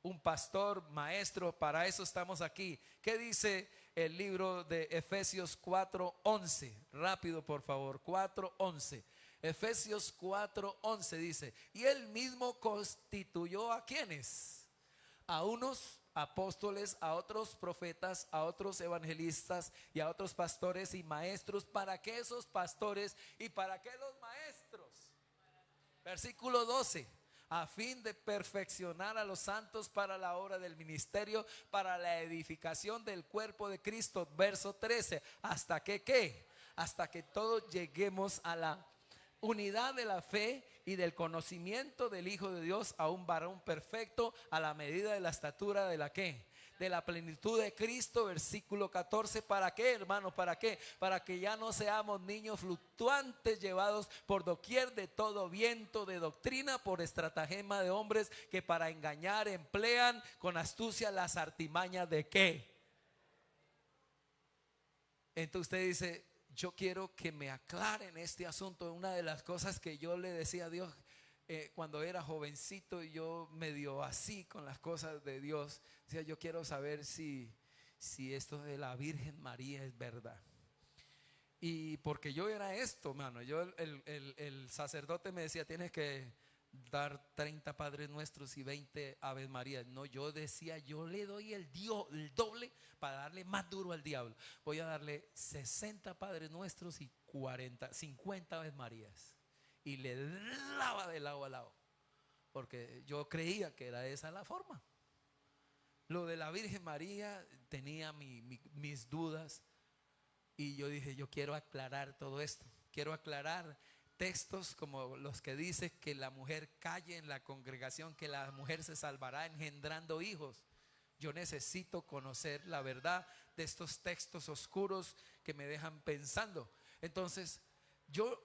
Un pastor, maestro, para eso estamos aquí. ¿Qué dice el libro de Efesios 4:11? Rápido, por favor, 4:11. Efesios 4:11 dice, y él mismo constituyó ¿a quiénes? A unos apóstoles, a otros profetas, a otros evangelistas y a otros pastores y maestros. ¿Para qué esos pastores y para qué los maestros? Versículo 12. A fin de perfeccionar a los santos para la obra del ministerio, para la edificación del cuerpo de Cristo. Verso 13. ¿Hasta que qué? Hasta que todos lleguemos a la unidad de la fe y del conocimiento del Hijo de Dios, a un varón perfecto, a la medida de la estatura de la ¿qué? De la plenitud de Cristo. Versículo 14. ¿Para qué, hermanos? ¿Para qué? Para que ya no seamos niños fluctuantes, llevados por doquier de todo viento de doctrina, por estratagema de hombres que para engañar emplean con astucia las artimañas de ¿qué? Entonces usted dice, yo quiero que me aclaren este asunto. Una de las cosas que yo le decía a Dios cuando era jovencito, y yo medio así con las cosas de Dios, decía, yo quiero saber si esto de la Virgen María es verdad. Y porque yo era esto, mano, yo el sacerdote me decía, tienes que dar 30 Padres Nuestros y 20 Aves Marías. No, yo decía, yo le doy el doble para darle más duro al diablo. Voy a darle 60 Padres Nuestros y 50 Aves Marías. Y le daba de lado a lado. Porque yo creía que era esa la forma. Lo de la Virgen María tenía mis dudas. Y yo dije, yo quiero aclarar todo esto. Quiero aclarar textos como los que dice que la mujer calle en la congregación, que la mujer se salvará engendrando hijos. Yo necesito conocer la verdad de estos textos oscuros que me dejan pensando. Entonces, yo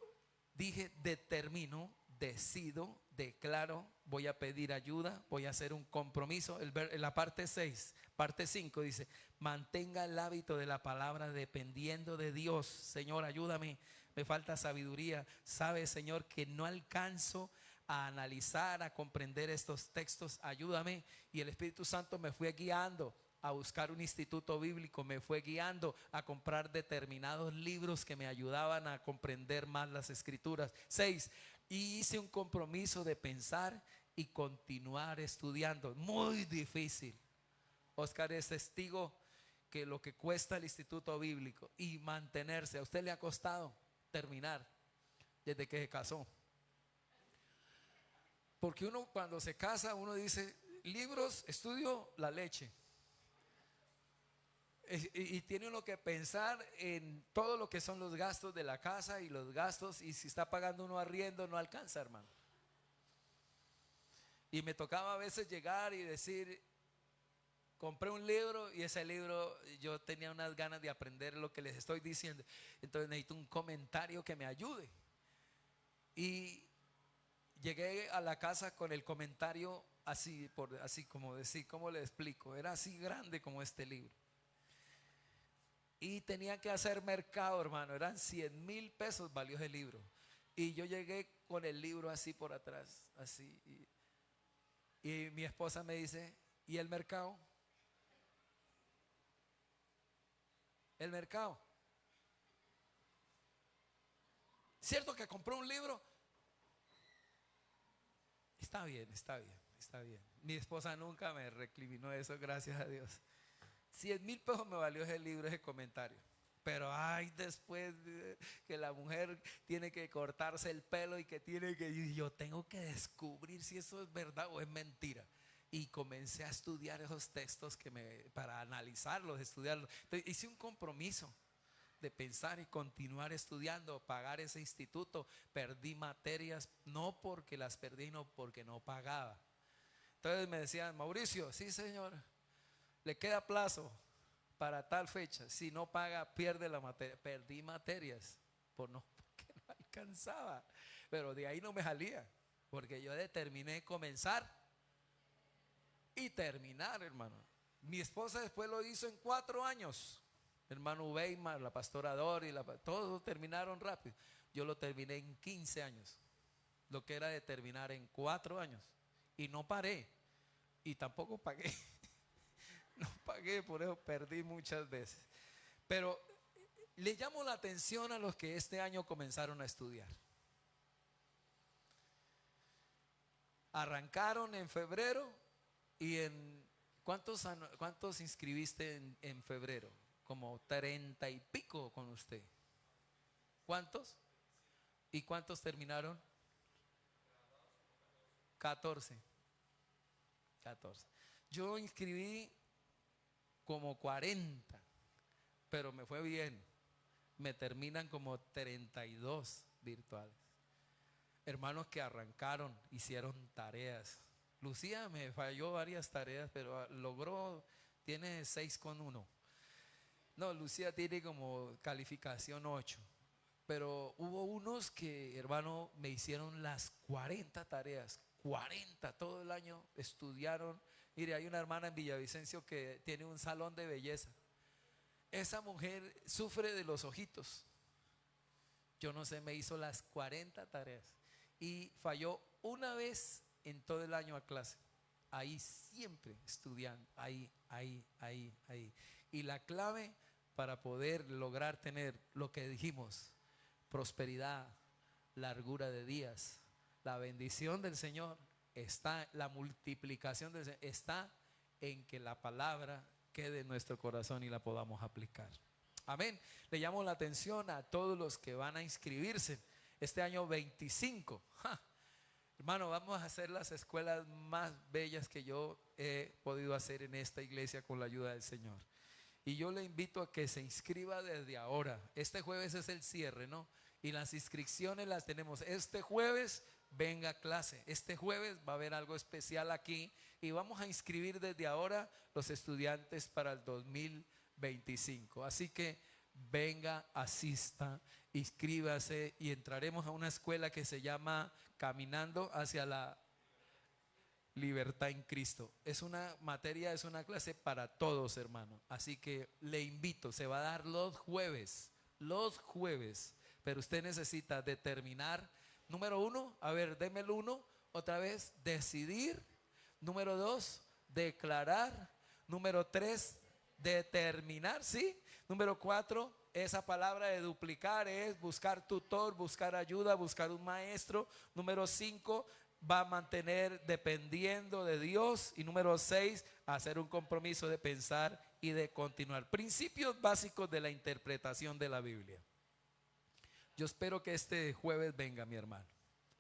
dije, determino, decido, declaro, voy a pedir ayuda, voy a hacer un compromiso. En la parte 6, parte 5 dice, mantenga el hábito de la palabra dependiendo de Dios. Señor, ayúdame, me falta sabiduría. Sabe, Señor, que no alcanzo a analizar, a comprender estos textos, ayúdame. Y el Espíritu Santo me fue guiando a buscar un instituto bíblico, me fue guiando a comprar determinados libros que me ayudaban a comprender más las escrituras. 6, y hice un compromiso de pensar y continuar estudiando. Muy difícil. Oscar es testigo que lo que cuesta el instituto bíblico y mantenerse, ¿a usted le ha costado terminar desde que se casó? Porque uno cuando se casa, uno dice, libros, estudio, la leche. Y tiene uno que pensar en todo lo que son los gastos de la casa y los gastos, y si está pagando uno arriendo no alcanza, hermano. Y me tocaba a veces llegar y decir, compré un libro y ese libro yo tenía unas ganas de aprender lo que les estoy diciendo, entonces necesito un comentario que me ayude. Y llegué a la casa con el comentario así, así como decir, ¿cómo le explico? Era así grande como este libro. Y tenía que hacer mercado, hermano. Eran 100,000 pesos valió ese libro. Y yo llegué con el libro así por atrás, así. Y mi esposa me dice, ¿y el mercado? ¿El mercado? ¿Cierto que compró un libro? Está bien, está bien, está bien. Mi esposa nunca me recriminó eso, gracias a Dios. 100,000 pesos me valió ese libro, ese comentario. Pero ay, después que la mujer tiene que cortarse el pelo y que tiene que, y yo tengo que descubrir si eso es verdad o es mentira. Y comencé a estudiar esos textos para analizarlos, estudiarlos. Entonces hice un compromiso de pensar y continuar estudiando, pagar ese instituto. Perdí materias, no porque las perdí, no porque no pagaba. Entonces me decían, Mauricio, sí señor, le queda plazo para tal fecha, si no paga pierde la materia. Perdí materias porque no alcanzaba, pero de ahí no me salía, porque yo determiné comenzar y terminar, hermano. Mi esposa después lo hizo en 4 años, hermano Weimar, la pastora Dori, todos terminaron rápido. Yo lo terminé en 15 años, lo que era de terminar en 4 años, y no paré y tampoco pagué. No pagué, por eso perdí muchas veces. Pero le llamo la atención a los que este año comenzaron a estudiar. Arrancaron en febrero y ¿cuántos inscribiste en febrero? Como 30 y pico con usted. ¿Cuántos? ¿Y cuántos terminaron? 14. Yo inscribí como 40, pero me fue bien. Me terminan como 32 virtuales. Hermanos que arrancaron, hicieron tareas. Lucía me falló varias tareas, pero tiene 6,1. No, Lucía tiene como calificación 8. Pero hubo unos que, hermano, me hicieron las 40 tareas. 40, todo el año estudiaron. Mire, hay una hermana en Villavicencio que tiene un salón de belleza. Esa mujer sufre de los ojitos. Yo no sé, me hizo las 40 tareas y falló una vez en todo el año a clase. Ahí siempre estudiando, ahí. Y la clave para poder lograr tener lo que dijimos, prosperidad, largura de días, La bendición del Señor está, la multiplicación del Señor está en que la palabra quede en nuestro corazón y la podamos aplicar. Amén. Le llamo la atención a todos los que van a inscribirse este año 25. Hermano, vamos a hacer las escuelas más bellas que yo he podido hacer en esta iglesia con la ayuda del Señor. Y yo le invito a que se inscriba desde ahora. Este jueves es el cierre, ¿no? Y las inscripciones las tenemos. Este jueves venga a clase. Este jueves va a haber algo especial aquí. Y vamos a inscribir desde ahora los estudiantes para el 2025. Así que venga, asista, inscríbase y entraremos a una escuela que se llama Caminando hacia la Libertad en Cristo. Es una materia, es una clase para todos, hermano. Así que le invito, se va a dar los jueves, pero usted necesita determinar, número 1, a ver, deme el 1, otra vez, decidir, número 2, declarar, número 3, determinar, ¿sí? Número 4, esa palabra de duplicar es buscar tutor, buscar ayuda, buscar un maestro. Número 5, va a mantener dependiendo de Dios. Y número 6, hacer un compromiso de pensar y de continuar. Principios básicos de la interpretación de la Biblia. Yo espero que este jueves venga, mi hermano.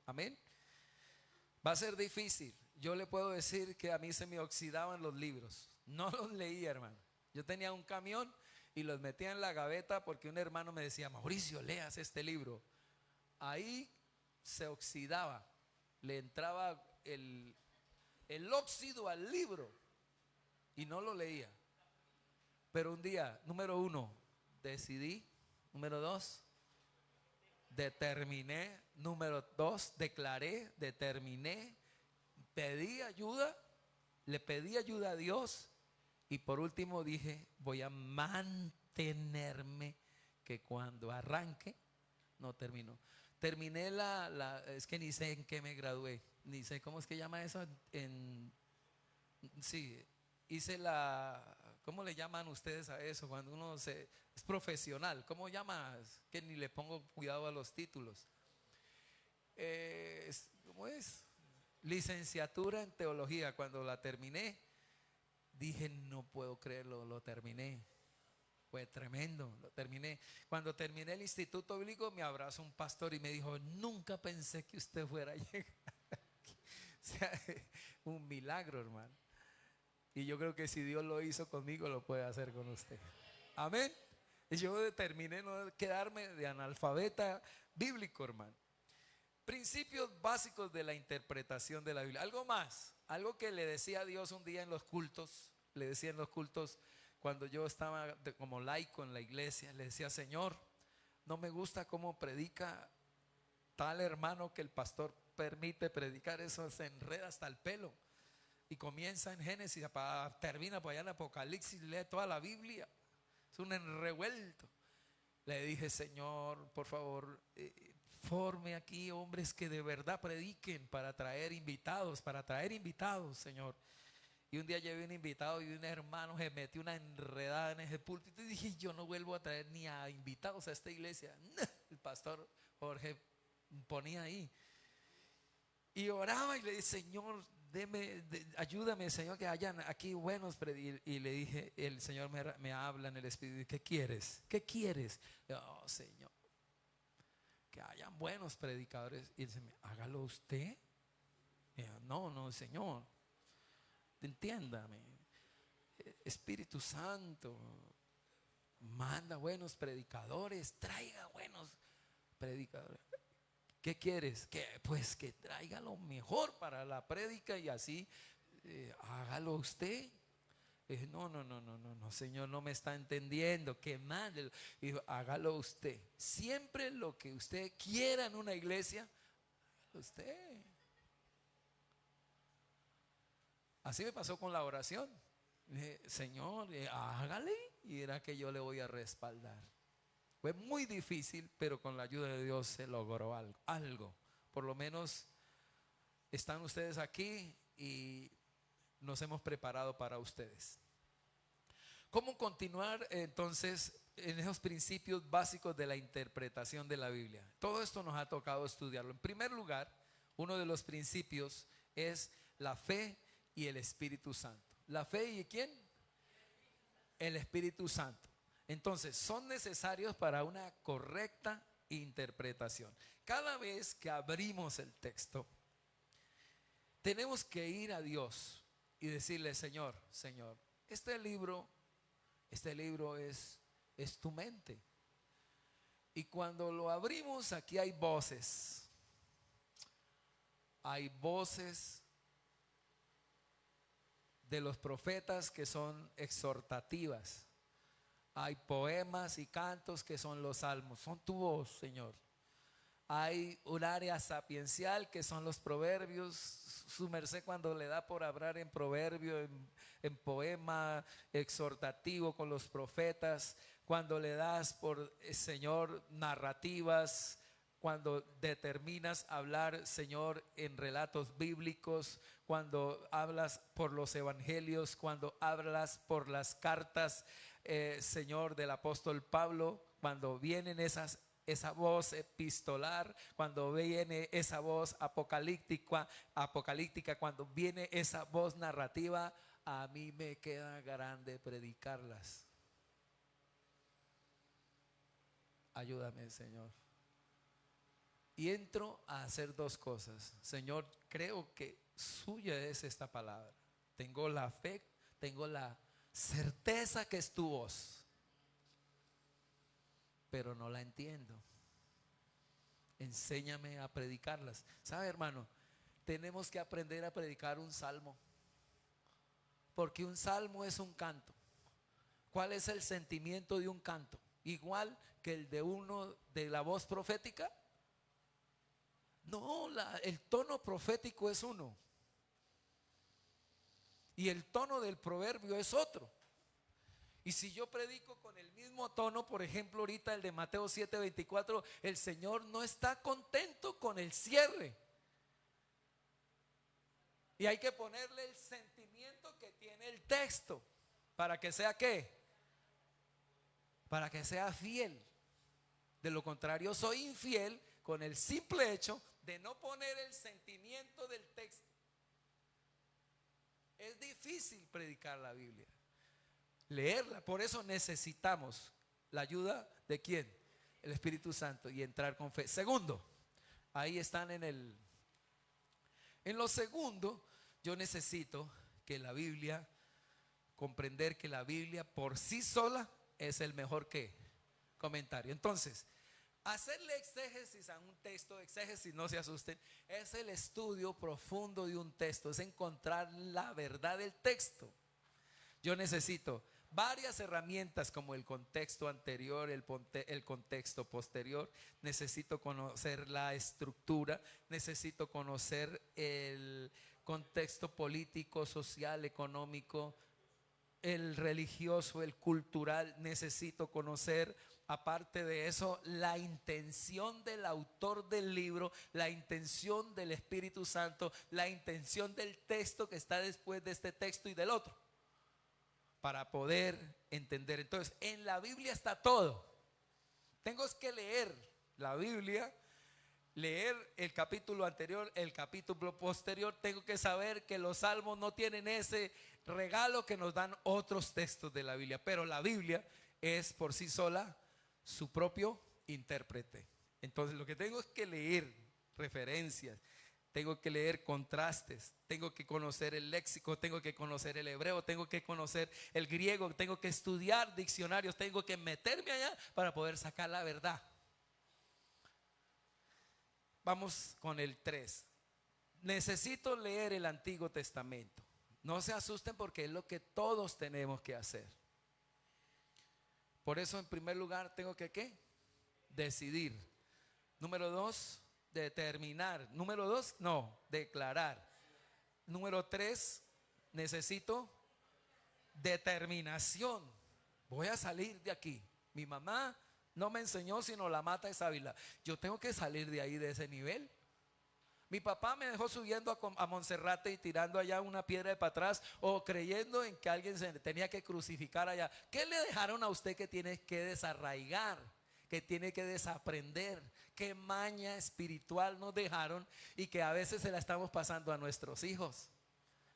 Amén. Va a ser difícil. Yo le puedo decir que a mí se me oxidaban los libros. No los leía, hermano. Yo tenía un camión y los metía en la gaveta porque un hermano me decía: Mauricio, leas este libro. Ahí se oxidaba. Le entraba el óxido al libro y no lo leía. Pero un día, número 1, decidí. Número 2, determiné. Número 2, declaré, determiné. Pedí ayuda, le pedí ayuda a Dios. Y por último dije: voy a mantenerme, que cuando arranque no termino. Terminé es que ni sé en qué me gradué, ni sé cómo es que llama eso. Sí, hice ¿cómo le llaman ustedes a eso? Cuando uno es profesional, ¿cómo llamas? Que ni le pongo cuidado a los títulos. ¿Cómo es? Licenciatura en teología. Cuando la terminé, dije: no puedo creerlo, lo terminé. Fue tremendo, lo terminé. Cuando terminé el instituto bíblico, me abrazó un pastor y me dijo: nunca pensé que usted fuera a llegar aquí. O sea, un milagro, hermano. Y yo creo que si Dios lo hizo conmigo, lo puede hacer con usted. Amén. Y yo determiné no quedarme de analfabeta bíblico, hermano. Principios básicos de la interpretación de la Biblia. Algo más, algo que le decía a Dios un día en los cultos. Le decía en los cultos, cuando yo estaba como laico en la iglesia, le decía: Señor, no me gusta cómo predica tal hermano, que el pastor permite predicar, eso se enreda hasta el pelo. Y comienza en Génesis, termina por allá en Apocalipsis, lee toda la Biblia. Es un enrevuelto. Le dije: Señor, por favor, forme aquí hombres que de verdad prediquen para traer invitados, Señor. Y un día llevé un invitado y un hermano se metió una enredada en ese púlpito y dije: yo no vuelvo a traer ni a invitados a esta iglesia. El pastor Jorge ponía ahí y oraba y le dije: Señor, ayúdame, Señor, que hayan aquí buenos. Y le dije, el Señor me habla en el Espíritu: ¿qué quieres? ¿Qué quieres? Oh, Señor, que hayan buenos predicadores. Y él dice: hágalo usted. Y yo: no, Señor, entiéndame, Espíritu Santo, manda buenos predicadores, traiga buenos predicadores. ¿Qué quieres? Pues que traiga lo mejor para la prédica y así hágalo usted. Y dije: no, Señor, no me está entendiendo. Que mande. Y dijo: hágalo usted. Siempre lo que usted quiera en una iglesia, hágalo usted. Así me pasó con la oración. Dije: Señor, hágale, y era que yo le voy a respaldar. Fue muy difícil, pero con la ayuda de Dios se logró algo. Por lo menos están ustedes aquí y nos hemos preparado para ustedes. ¿Cómo continuar entonces en esos principios básicos de la interpretación de la Biblia? Todo esto nos ha tocado estudiarlo. En primer lugar, uno de los principios es la fe y el Espíritu Santo. ¿La fe y quién? El Espíritu Santo. Entonces, son necesarios para una correcta interpretación. Cada vez que abrimos el texto, tenemos que ir a Dios y decirle: Señor, Señor, este libro es tu mente. Y cuando lo abrimos, aquí hay voces. Hay voces de los profetas que son exhortativas. Hay poemas y cantos que son los salmos. Son tu voz, Señor. Hay un área sapiencial que son los proverbios. Su merced, cuando le da por hablar en proverbio, en poema exhortativo con los profetas, cuando le das por, Señor, narrativas, cuando determinas hablar, Señor, en relatos bíblicos, cuando hablas por los evangelios, cuando hablas por las cartas, Señor, del apóstol Pablo, cuando vienen esa voz epistolar, cuando viene esa voz apocalíptica, cuando viene esa voz narrativa, a mí me queda grande predicarlas. Ayúdame, Señor. Y entro a hacer dos cosas. Señor, creo que suya es esta palabra. Tengo la fe, tengo la certeza que es tu voz, pero no la entiendo. Enséñame a predicarlas. ¿Sabe, hermano? Tenemos que aprender a predicar un salmo, porque un salmo es un canto. ¿Cuál es el sentimiento de un canto? Igual que el de uno de la voz profética. No, el tono profético es uno y el tono del proverbio es otro. Y si yo predico con el mismo tono, por ejemplo ahorita el de Mateo 7:24, el Señor no está contento con el cierre. Y hay que ponerle el sentimiento que tiene el texto para que sea ¿qué? Para que sea fiel. De lo contrario, soy infiel con el simple hecho de no poner el sentimiento del texto. Es difícil predicar la Biblia, leerla. Por eso necesitamos la ayuda de ¿quién? El Espíritu Santo, y entrar con fe. Segundo, ahí están en lo segundo, yo necesito que la Biblia, comprender que la Biblia por sí sola es el mejor ¿qué? Comentario. Entonces, hacerle exégesis a un texto, exégesis, no se asusten, es el estudio profundo de un texto, es encontrar la verdad del texto. Yo necesito varias herramientas como el contexto anterior, el contexto posterior. Necesito conocer la estructura, necesito conocer el contexto político, social, económico, el religioso, el cultural. Necesito conocer, aparte de eso, la intención del autor del libro, la intención del Espíritu Santo, la intención del texto que está después de este texto y del otro, para poder entender. Entonces, en la Biblia está todo. Tengo que leer la Biblia, leer el capítulo anterior, el capítulo posterior. Tengo que saber que los salmos no tienen ese regalo que nos dan otros textos de la Biblia, pero la Biblia es por sí sola su propio intérprete. Entonces, lo que tengo es que leer referencias, tengo que leer contrastes, tengo que conocer el léxico, tengo que conocer el hebreo, tengo que conocer el griego, tengo que estudiar diccionarios, tengo que meterme allá para poder sacar la verdad. Vamos con el 3. Necesito leer el Antiguo Testamento. No se asusten, porque es lo que todos tenemos que hacer. Por eso, en primer lugar, tengo que ¿qué? Decidir. Número 2, determinar. Número 2, no, declarar. Número 3, necesito determinación. Voy a salir de aquí. Mi mamá no me enseñó sino la mata de sábila. Yo tengo que salir de ahí, de ese nivel. Mi papá me dejó subiendo a Monserrate y tirando allá una piedra de para atrás, o creyendo en que alguien se tenía que crucificar allá. ¿Qué le dejaron a usted que tiene que desarraigar? que tiene que desaprender, qué maña espiritual nos dejaron y que a veces se la estamos pasando a nuestros hijos.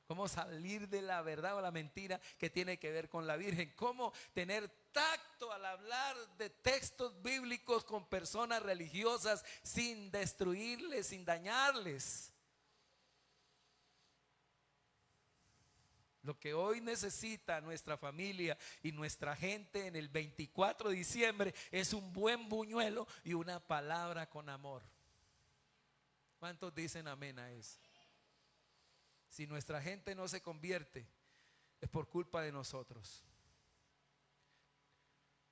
Cómo salir de la verdad o la mentira que tiene que ver con la Virgen. Cómo tener tacto al hablar de textos bíblicos con personas religiosas sin destruirles, sin dañarles. Lo que hoy necesita nuestra familia y nuestra gente en el 24 de diciembre es un buen buñuelo y una palabra con amor. ¿Cuántos dicen amén a eso? Si nuestra gente no se convierte, es por culpa de nosotros.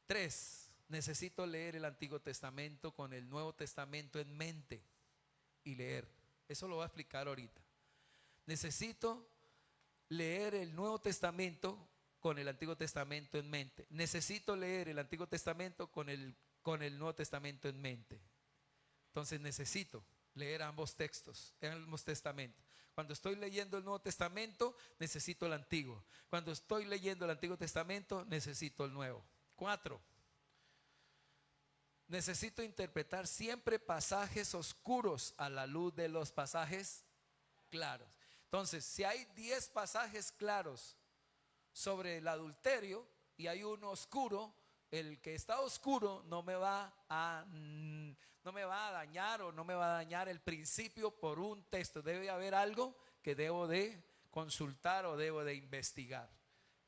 3. Necesito leer el Antiguo Testamento con el Nuevo Testamento en mente y leer. Eso lo voy a explicar ahorita. Necesito leer el Nuevo Testamento con el Antiguo Testamento en mente. Necesito leer el Antiguo Testamento con el Nuevo Testamento en mente. Entonces necesito leer ambos textos, ambos testamentos. Cuando estoy leyendo el Nuevo Testamento, necesito el Antiguo. Cuando estoy leyendo el Antiguo Testamento, necesito el Nuevo. 4. Necesito interpretar siempre pasajes oscuros a la luz de los pasajes claros. Entonces, si hay 10 pasajes claros sobre el adulterio y hay uno oscuro, el que está oscuro no me va a dañar o no me va a dañar el principio por un texto. Debe haber algo que debo de consultar o debo de investigar.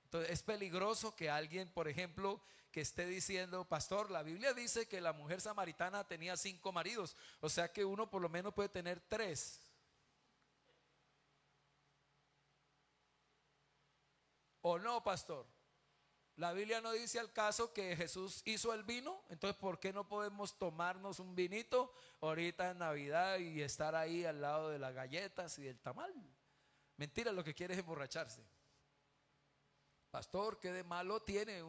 Entonces es peligroso que alguien, por ejemplo, que esté diciendo: pastor, la Biblia dice que la mujer samaritana tenía 5 maridos, o sea que uno por lo menos puede tener 3. ¿O no, pastor? La Biblia no dice al caso que Jesús hizo el vino, entonces ¿por qué no podemos tomarnos un vinito ahorita en Navidad y estar ahí al lado de las galletas y del tamal? Mentira, lo que quiere es emborracharse. Pastor, ¿qué de malo tiene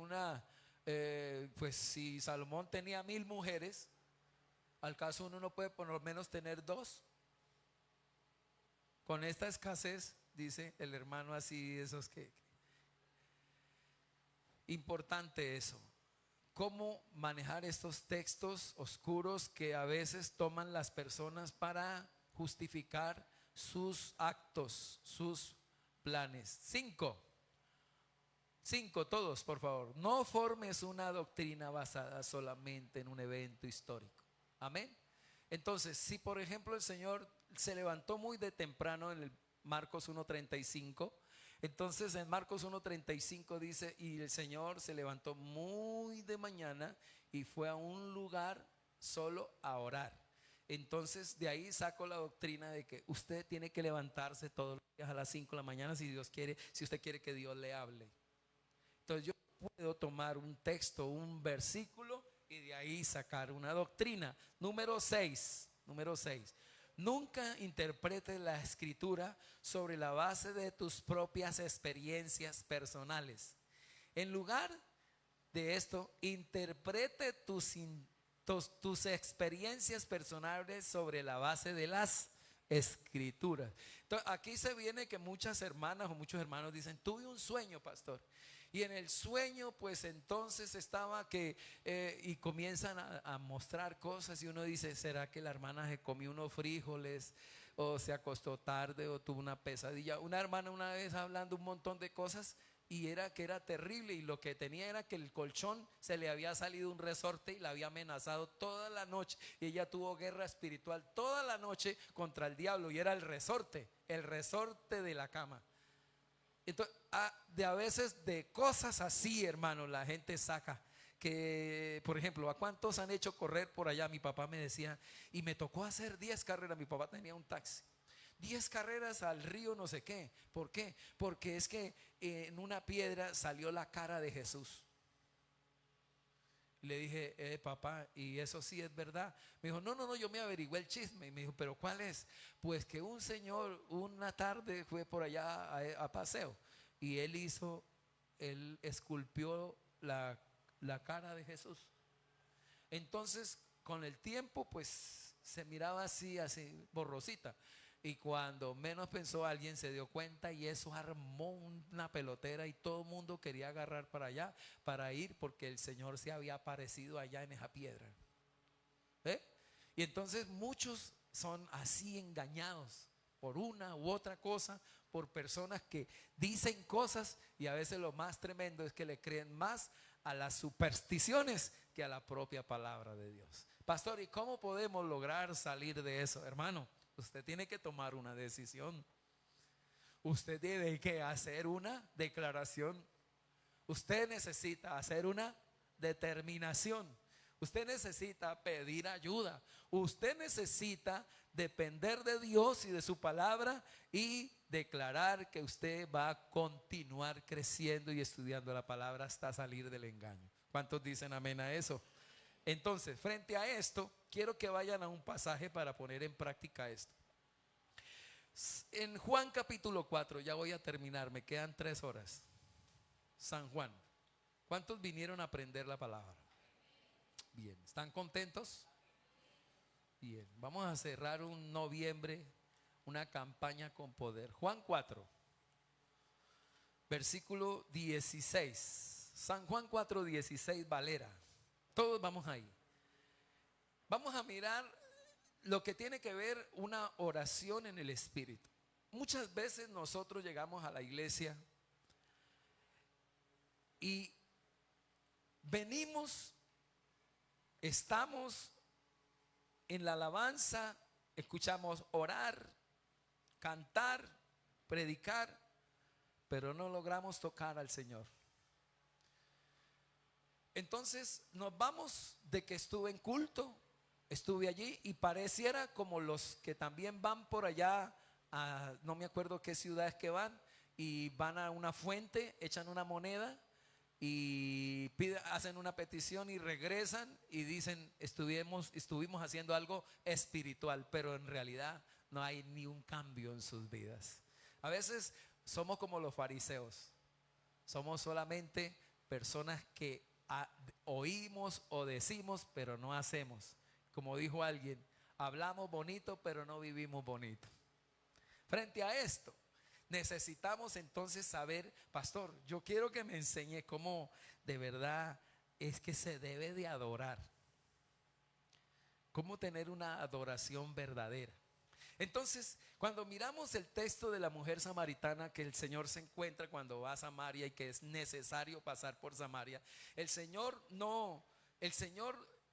pues si Salomón tenía 1000 mujeres, al caso uno no puede por lo menos tener 2? Con esta escasez, dice el hermano así, esos que... Importante eso. Cómo manejar estos textos oscuros que a veces toman las personas para justificar sus actos, sus planes. 5, todos, por favor. No formes una doctrina basada solamente en un evento histórico. Amén. Entonces, si por ejemplo el Señor se levantó muy de temprano en el Marcos 1:35, entonces en Marcos 1:35 dice: y el Señor se levantó muy de mañana y fue a un lugar solo a orar. Entonces de ahí saco la doctrina de que usted tiene que levantarse todos los días a las 5 de la mañana si Dios quiere, si usted quiere que Dios le hable. Entonces yo puedo tomar un texto, un versículo y de ahí sacar una doctrina. Número 6. Nunca interpretes la escritura sobre la base de tus propias experiencias personales. En lugar de esto, interprete tus experiencias personales sobre la base de las escrituras. Entonces, aquí se viene que muchas hermanas o muchos hermanos dicen: tuve un sueño, pastor. Y en el sueño pues entonces estaba que y comienzan a mostrar cosas y uno dice: ¿será que la hermana se comió unos frijoles o se acostó tarde o tuvo una pesadilla? Una hermana una vez hablando un montón de cosas y era que era terrible, y lo que tenía era que el colchón se le había salido un resorte y la había amenazado toda la noche, y ella tuvo guerra espiritual toda la noche contra el diablo, y era el resorte de la cama. Entonces, a veces de cosas así, hermano, la gente saca que, por ejemplo, ¿a cuántos han hecho correr por allá? Mi papá me decía, y me tocó hacer 10 carreras. Mi papá tenía un taxi. 10 carreras al río no sé qué. ¿Por qué? Porque es que en una piedra salió la cara de Jesús. Le dije: papá, ¿y eso sí es verdad? Me dijo: no, yo me averigüé el chisme. Y me dijo: ¿pero cuál es? Pues que un señor una tarde fue por allá a paseo, y él esculpió la cara de Jesús. Entonces con el tiempo pues se miraba así borrosita. Y cuando menos pensó, alguien se dio cuenta y eso armó una pelotera y todo el mundo quería agarrar para allá, para ir, porque el Señor se había aparecido allá en esa piedra. ¿Eh? Y entonces muchos son así engañados por una u otra cosa, por personas que dicen cosas, y a veces lo más tremendo es que le creen más a las supersticiones que a la propia palabra de Dios. Pastor, ¿y cómo podemos lograr salir de eso? Hermano, usted tiene que tomar una decisión. Usted tiene que hacer una declaración. Usted necesita hacer una determinación. Usted necesita pedir ayuda. Usted necesita depender de Dios y de su palabra y declarar que usted va a continuar creciendo y estudiando la palabra hasta salir del engaño. ¿Cuántos dicen amén a eso? Entonces, frente a esto, quiero que vayan a un pasaje para poner en práctica esto. En Juan capítulo 4, ya voy a terminar, me quedan 3 horas. San Juan. ¿Cuántos vinieron a aprender la palabra? Bien, ¿están contentos? Bien, vamos a cerrar un noviembre, una campaña con poder. Juan 4, versículo 16. San Juan 4, 16, Valera. Todos vamos ahí. Vamos a mirar lo que tiene que ver una oración en el Espíritu. Muchas veces nosotros llegamos a la iglesia y venimos, estamos en la alabanza, escuchamos orar, cantar, predicar, pero no logramos tocar al Señor. Entonces nos vamos de que estuve en culto, estuve allí y pareciera como los que también van por allá a no me acuerdo qué ciudades que van, y van a una fuente, echan una moneda y hacen una petición y regresan y dicen estuvimos haciendo algo espiritual, pero en realidad no hay ni un cambio en sus vidas. A veces somos como los fariseos, somos solamente personas que oímos o decimos pero no hacemos. Como dijo alguien, hablamos bonito pero no vivimos bonito. Frente a esto necesitamos entonces saber, pastor, yo quiero que me enseñe cómo de verdad es que se debe de adorar, cómo tener una adoración verdadera. Entonces, cuando miramos el texto de la mujer samaritana que el Señor se encuentra cuando va a Samaria y que es necesario pasar por Samaria, el Señor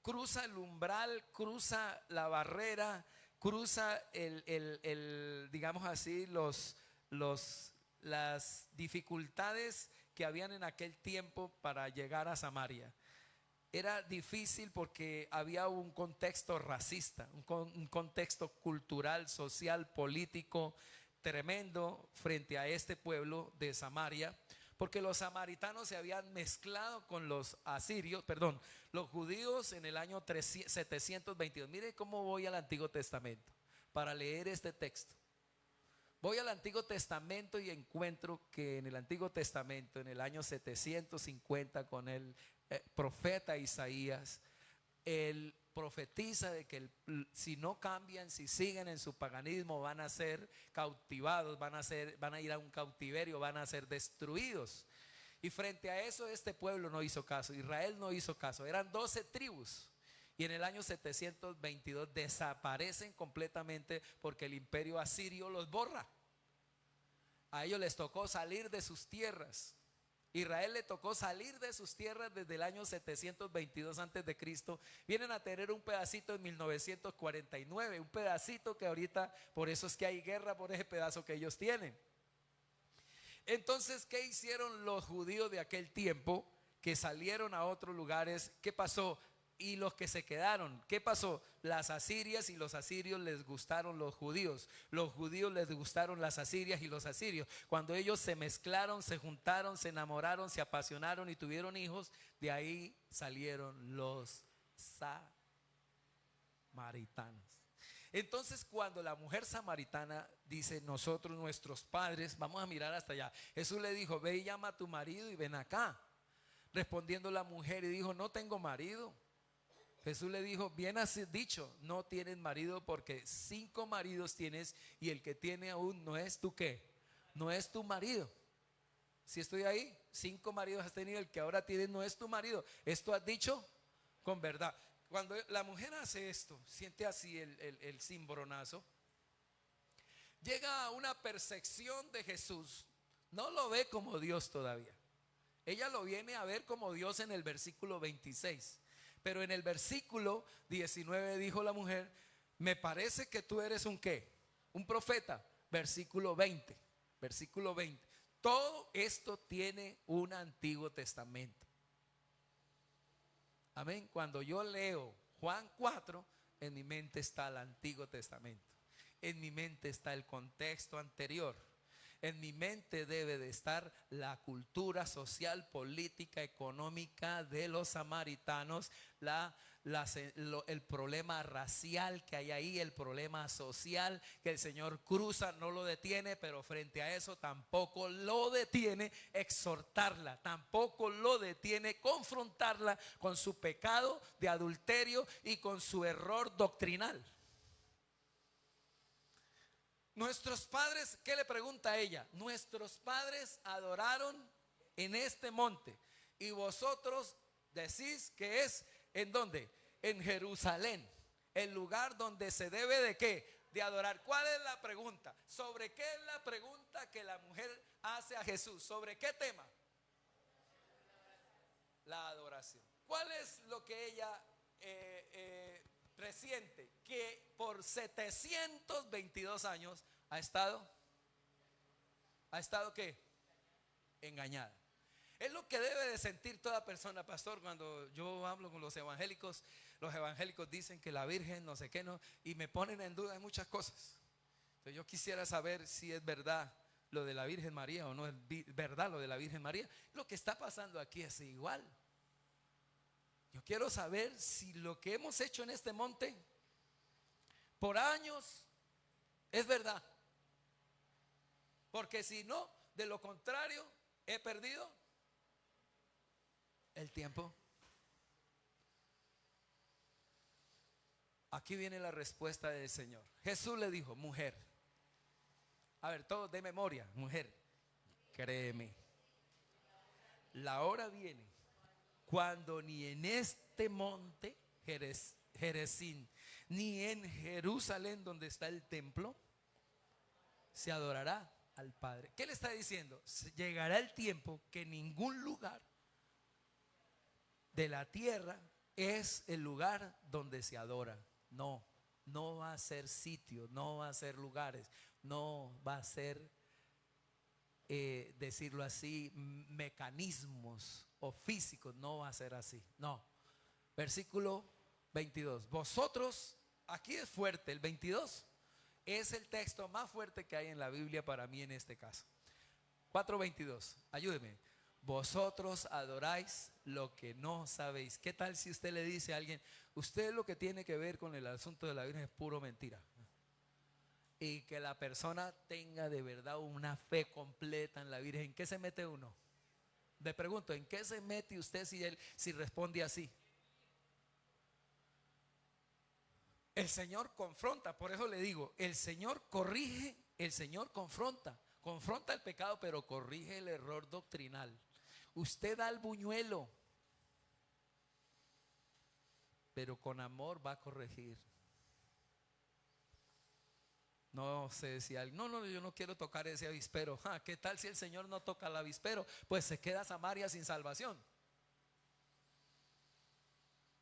cruza el umbral, cruza la barrera, cruza digamos así, las dificultades que habían en aquel tiempo para llegar a Samaria. Era difícil porque había un contexto racista, un contexto cultural, social, político tremendo frente a este pueblo de Samaria, porque los samaritanos se habían mezclado con los los judíos en el año 722. Mire cómo voy al Antiguo Testamento para leer este texto. Voy al Antiguo Testamento y encuentro que en el Antiguo Testamento, en el año 750, con el profeta Isaías, él profetiza de que si no cambian, si siguen en su paganismo, van a ser cautivados, van a ir a un cautiverio, van a ser destruidos. Y frente a eso este pueblo no hizo caso, Israel no hizo caso. Eran 12 tribus y en el año 722 desaparecen completamente porque el imperio asirio los borra. A ellos les tocó salir de sus tierras. Israel le tocó salir de sus tierras desde el año 722 antes de Cristo. Vienen a tener un pedacito en 1949, un pedacito que ahorita, por eso es que hay guerra por ese pedazo que ellos tienen. Entonces, ¿qué hicieron los judíos de aquel tiempo que salieron a otros lugares? ¿Qué pasó? Y los que se quedaron, ¿qué pasó? Las asirias y los asirios les gustaron los judíos les gustaron las asirias y los asirios. Cuando ellos se mezclaron, se juntaron, se enamoraron, se apasionaron y tuvieron hijos, de ahí salieron los samaritanos. Entonces, cuando la mujer samaritana dice, nosotros, nuestros padres, vamos a mirar hasta allá. Jesús le dijo, ve y llama a tu marido y ven acá. Respondiendo la mujer y dijo, no tengo marido. Jesús le dijo, bien has dicho, no tienes marido porque 5 maridos tienes y el que tiene aún no es tu qué, no es tu marido. Si estoy ahí, 5 maridos has tenido, el que ahora tienes no es tu marido. Esto has dicho con verdad. Cuando la mujer hace esto, siente así el cimbronazo, llega a una percepción de Jesús, no lo ve como Dios todavía. Ella lo viene a ver como Dios en el versículo 26. Pero en el versículo 19 dijo la mujer, me parece que tú eres un qué, un profeta. Versículo 20, versículo 20. Todo esto tiene un Antiguo Testamento. Amén. Cuando yo leo Juan 4, en mi mente está el Antiguo Testamento. En mi mente está el contexto anterior. En mi mente debe de estar la cultura social, política, económica de los samaritanos, el problema racial que hay ahí, el problema social que el Señor cruza, no lo detiene, pero frente a eso tampoco lo detiene exhortarla, tampoco lo detiene confrontarla con su pecado de adulterio y con su error doctrinal. Nuestros padres, ¿qué le pregunta a ella? Nuestros padres adoraron en este monte y vosotros decís que es ¿en dónde? En Jerusalén, el lugar donde se debe de ¿qué? De adorar. ¿Cuál es la pregunta? ¿Sobre qué es la pregunta que la mujer hace a Jesús? ¿Sobre qué tema? La adoración. ¿Cuál es lo que ella presiente? Que por 722 años ha estado ¿qué? Engañada. Es lo que debe de sentir toda persona, pastor. Cuando yo hablo con los evangélicos dicen que la Virgen no sé qué, no, y me ponen en duda en muchas cosas. Entonces yo quisiera saber si es verdad lo de la Virgen María o no es verdad lo de la Virgen María. Lo que está pasando aquí es igual. Yo quiero saber si lo que hemos hecho en este monte por años es verdad. Porque si no, de lo contrario, he perdido el tiempo. Aquí viene la respuesta del Señor. Jesús le dijo, mujer, a ver, todos de memoria, mujer, créeme, la hora viene cuando ni en este monte Jerezín, ni en Jerusalén donde está el templo, se adorará al Padre. ¿Qué le está diciendo? Llegará el tiempo que ningún lugar de la tierra es el lugar donde se adora. No, no va a ser sitio, no va a ser lugares, no va a ser, decirlo así, mecanismos o físicos, no va a ser así. No. Versículo 22. Vosotros, aquí es fuerte, el 22 es el texto más fuerte que hay en la Biblia para mí en este caso. 4:22, ayúdeme. Vosotros adoráis lo que no sabéis. ¿Qué tal si usted le dice a alguien, usted lo que tiene que ver con el asunto de la Virgen es puro mentira? Y que la persona tenga de verdad una fe completa en la Virgen. ¿En qué se mete uno? Le pregunto, ¿en qué se mete usted si responde así? El Señor confronta, por eso le digo, el Señor corrige, el Señor confronta el pecado, pero corrige el error doctrinal. Usted da el buñuelo, pero con amor va a corregir. No sé si alguien, no, yo no quiero tocar ese avispero. ¿Qué tal si el Señor no toca el avispero? Pues se queda Samaria sin salvación.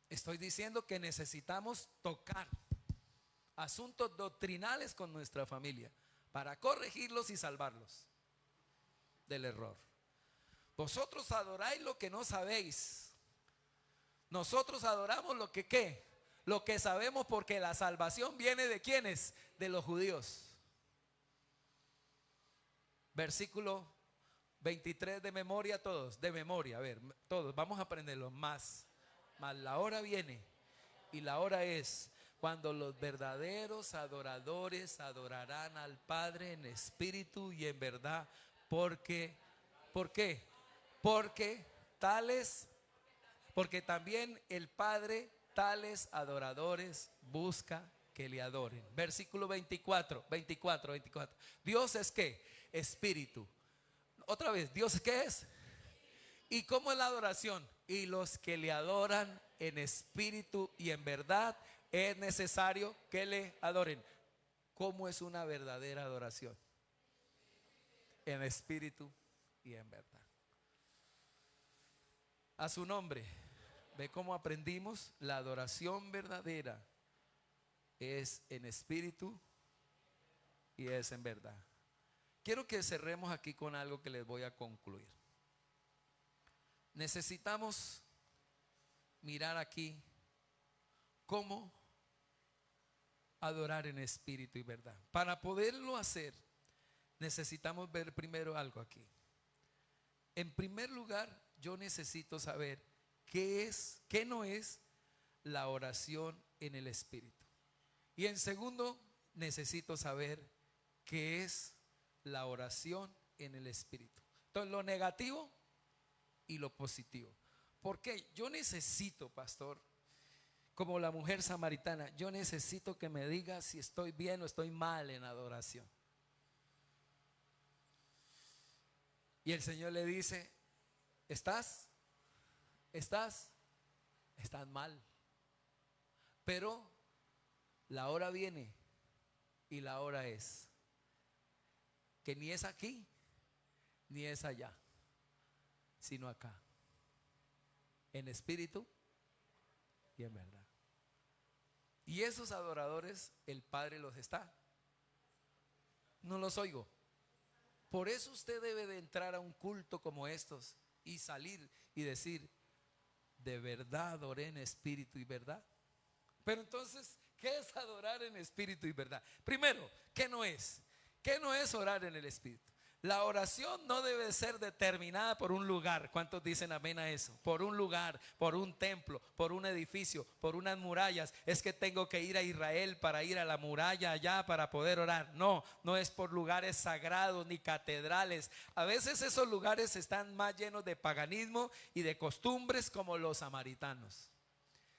Estoy diciendo que necesitamos tocar asuntos doctrinales con nuestra familia para corregirlos y salvarlos del error. Vosotros adoráis lo que no sabéis. Nosotros adoramos lo que ¿qué? Lo que sabemos, porque la salvación viene ¿de quiénes? De los judíos. Versículo 23 de memoria, todos, de memoria, a ver, todos, vamos a aprenderlo. Más la hora viene y la hora es cuando los verdaderos adoradores adorarán al Padre en espíritu y en verdad. ¿Por qué? Porque también el Padre tales adoradores busca que le adoren. Versículo 24. Dios es ¿qué? Espíritu. Otra vez, ¿Dios qué es? ¿Y cómo es la adoración? Y los que le adoran en espíritu y en verdad, es necesario que le adoren. ¿Cómo es una verdadera adoración? En espíritu y en verdad. A su nombre. ¿Ve cómo aprendimos? La adoración verdadera es en espíritu y es en verdad. Quiero que cerremos aquí con algo que les voy a concluir. Necesitamos mirar aquí cómo adorar en espíritu y verdad. Para poderlo hacer, necesitamos ver primero algo aquí. En primer lugar, yo necesito saber qué no es la oración en el espíritu. Y en segundo, necesito saber qué es la oración en el espíritu. Entonces, lo negativo y lo positivo. Porque yo necesito, pastor, como la mujer samaritana, yo necesito que me diga si estoy bien o estoy mal en adoración. Y el Señor le dice, estás mal. Pero la hora viene y la hora es que ni es aquí ni es allá, sino acá, en espíritu y en verdad. Y esos adoradores, el Padre los está. No los oigo. Por eso usted debe de entrar a un culto como estos y salir y decir, de verdad adoré en espíritu y verdad. Pero entonces, ¿qué es adorar en espíritu y verdad? Primero, ¿qué no es? ¿Qué no es orar en el espíritu? La oración no debe ser determinada por un lugar. ¿Cuántos dicen amén a eso? Por un lugar, por un templo, por un edificio, por unas murallas. Es que tengo que ir a Israel para ir a la muralla allá para poder orar. No, no es por lugares sagrados ni catedrales. A veces esos lugares están más llenos de paganismo y de costumbres como los samaritanos.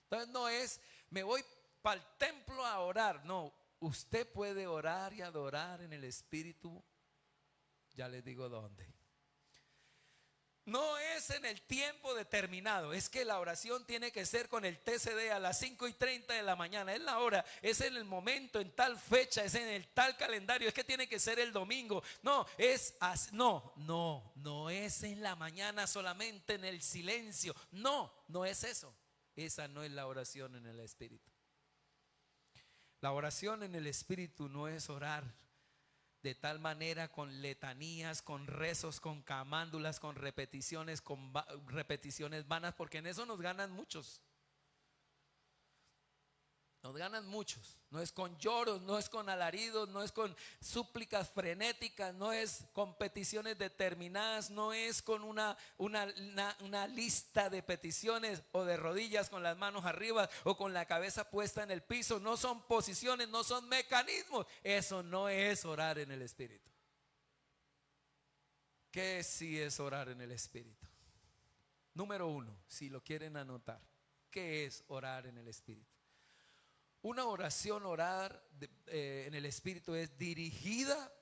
Entonces no es, me voy para el templo a orar. No, usted puede orar y adorar en el espíritu. Ya les digo dónde. No es en el tiempo determinado. Es que la oración tiene que ser con el TCD a las 5:30 de la mañana. Es la hora, es en el momento, en tal fecha, es en el tal calendario. Es que tiene que ser el domingo. No, no es en la mañana solamente en el silencio. No es eso. Esa no es la oración en el espíritu. La oración en el espíritu no es orar de tal manera con letanías, con rezos, con camándulas, con repeticiones vanas, porque en eso nos ganan muchos. Nos ganan muchos. No es con lloros, no es con alaridos, no es con súplicas frenéticas, no es con peticiones determinadas, no es con una lista de peticiones o de rodillas con las manos arriba o con la cabeza puesta en el piso. No son posiciones, no son mecanismos. Eso no es orar en el espíritu. ¿Qué sí es orar en el espíritu? Número 1, si lo quieren anotar, ¿qué es orar en el espíritu? Una oración en el Espíritu es dirigida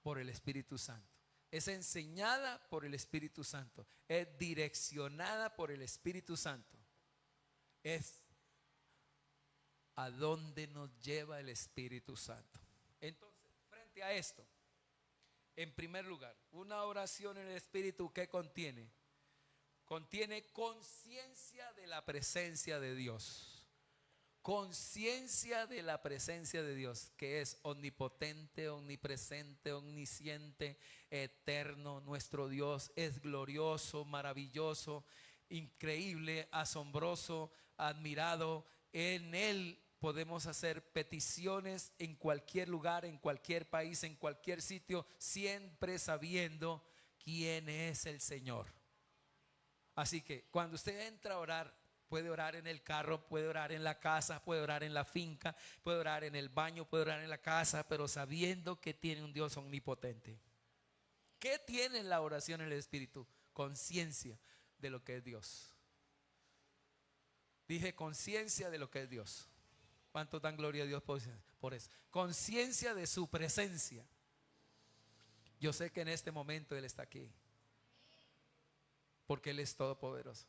por el Espíritu Santo. Es enseñada por el Espíritu Santo. Es direccionada por el Espíritu Santo. Es a dónde nos lleva el Espíritu Santo. Entonces, frente a esto, en primer lugar, una oración en el Espíritu, ¿qué contiene? Contiene conciencia de la presencia de Dios. Conciencia de la presencia de Dios, que es omnipotente, omnipresente, omnisciente, eterno. Nuestro Dios es glorioso, maravilloso, increíble, asombroso, admirado. En Él podemos hacer peticiones en cualquier lugar, en cualquier país, en cualquier sitio, siempre sabiendo quién es el Señor. Así que cuando usted entra a orar, puede orar en el carro, puede orar en la casa, puede orar en la finca, puede orar en el baño, puede orar en la casa, pero sabiendo que tiene un Dios omnipotente. ¿Qué tiene la oración en el Espíritu? Conciencia de lo que es Dios. Dije conciencia de lo que es Dios. ¿Cuánto dan gloria a Dios por eso? Conciencia de su presencia. Yo sé que en este momento Él está aquí, porque Él es todopoderoso.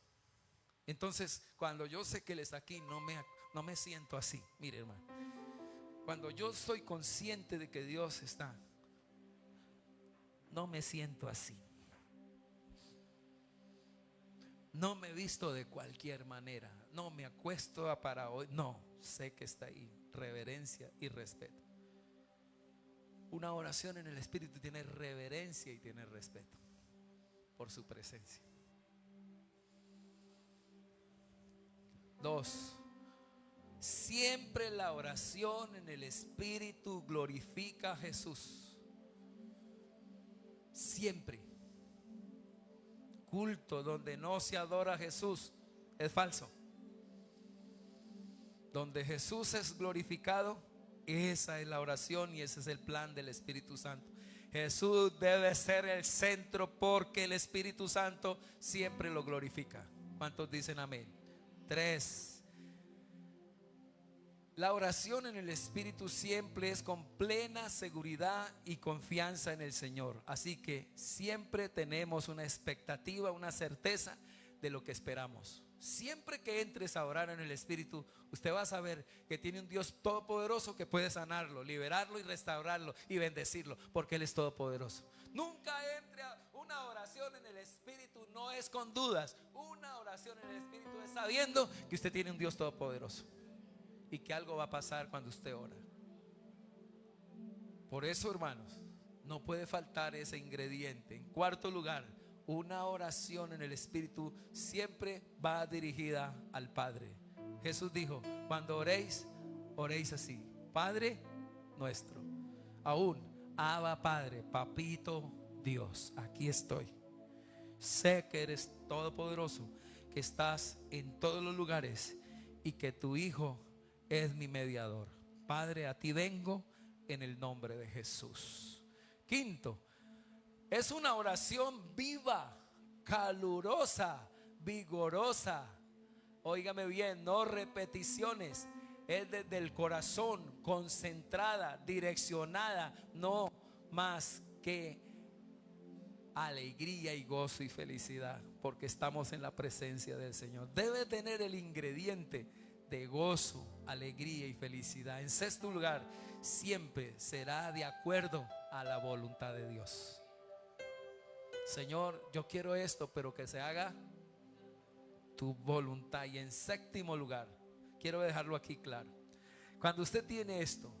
Entonces, cuando yo sé que Él está aquí, no me siento así. Mire, hermano, cuando yo soy consciente de que Dios está, no me siento así. No me visto de cualquier manera. No me acuesto para hoy. No, sé que está ahí. Reverencia y respeto. Una oración en el Espíritu tiene reverencia y tiene respeto por su presencia. 2. Siempre la oración en el Espíritu glorifica a Jesús. Siempre. Culto donde no se adora a Jesús es falso. Donde Jesús es glorificado, esa es la oración y ese es el plan del Espíritu Santo. Jesús debe ser el centro porque el Espíritu Santo siempre lo glorifica. ¿Cuántos dicen amén? 3. La oración en el Espíritu siempre es con plena seguridad y confianza en el Señor. Así que siempre tenemos una expectativa, una certeza de lo que esperamos. Siempre que entres a orar en el Espíritu, usted va a saber que tiene un Dios todopoderoso que puede sanarlo, liberarlo y restaurarlo y bendecirlo, porque Él es todopoderoso. Nunca entre a una oración en el Espíritu, no es con dudas. Una oración en el Espíritu es sabiendo que usted tiene un Dios todopoderoso y que algo va a pasar cuando usted ora. Por eso, hermanos, no puede faltar ese ingrediente. En cuarto lugar, una oración en el Espíritu siempre va dirigida al Padre. Jesús dijo: cuando oréis, oréis así: Padre nuestro. Aún, Abba Padre, Papito Dios, aquí estoy. Sé que eres todopoderoso, que estás en todos los lugares y que tu Hijo es mi mediador. Padre, a ti vengo en el nombre de Jesús. Quinto, es una oración viva, calurosa, vigorosa. Óigame bien, no repeticiones. Es desde el corazón, concentrada, direccionada, no más que alegría y gozo y felicidad, porque estamos en la presencia del Señor. Debe tener el ingrediente de gozo, alegría y felicidad. En sexto lugar, siempre será de acuerdo a la voluntad de Dios. Señor, yo quiero esto, pero que se haga tu voluntad. Y en séptimo lugar, quiero dejarlo aquí claro: cuando usted tiene esto,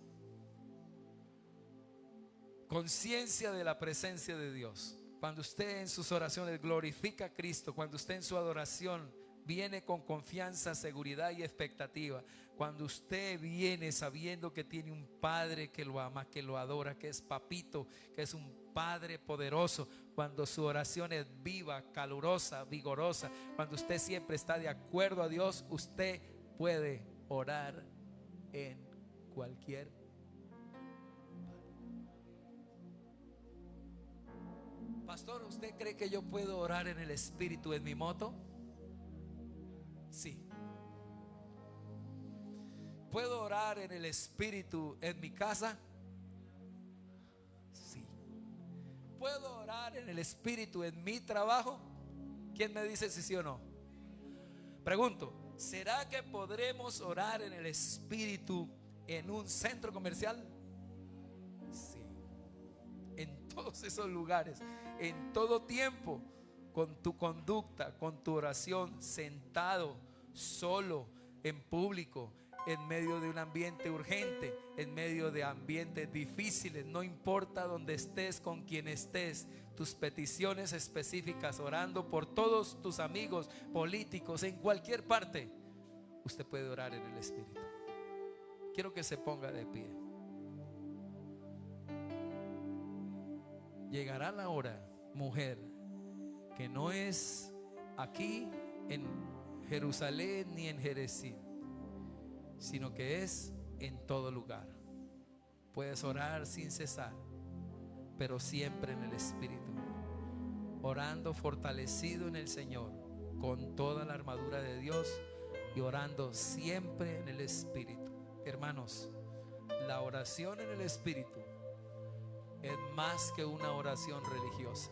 conciencia de la presencia de Dios, cuando usted en sus oraciones glorifica a Cristo, cuando usted en su adoración viene con confianza, seguridad y expectativa, cuando usted viene sabiendo que tiene un Padre que lo ama, que lo adora, que es papito, que es un Padre poderoso, cuando su oración es viva, calurosa, vigorosa, cuando usted siempre está de acuerdo a Dios, usted puede orar en cualquier. Pastor, ¿usted cree que yo puedo orar en el Espíritu en mi moto? Sí. ¿Puedo orar en el Espíritu en mi casa? Sí. ¿Puedo orar en el Espíritu en mi trabajo? ¿Quién me dice si sí o no? Pregunto, ¿será que podremos orar en el Espíritu en un centro comercial? Sí. En todos esos lugares, en todo tiempo, con tu conducta, con tu oración, sentado, solo, en público, en medio de un ambiente urgente, en medio de ambientes difíciles, no importa donde estés, con quien estés, tus peticiones específicas, orando por todos tus amigos políticos, en cualquier parte, usted puede orar en el Espíritu. Quiero que se ponga de pie. Llegará la hora, mujer, que no es aquí en Jerusalén ni en Jerezín, sino que es en todo lugar. Puedes orar sin cesar, pero siempre en el Espíritu, orando fortalecido en el Señor, con toda la armadura de Dios, y orando siempre en el Espíritu. Hermanos, la oración en el Espíritu es más que una oración religiosa.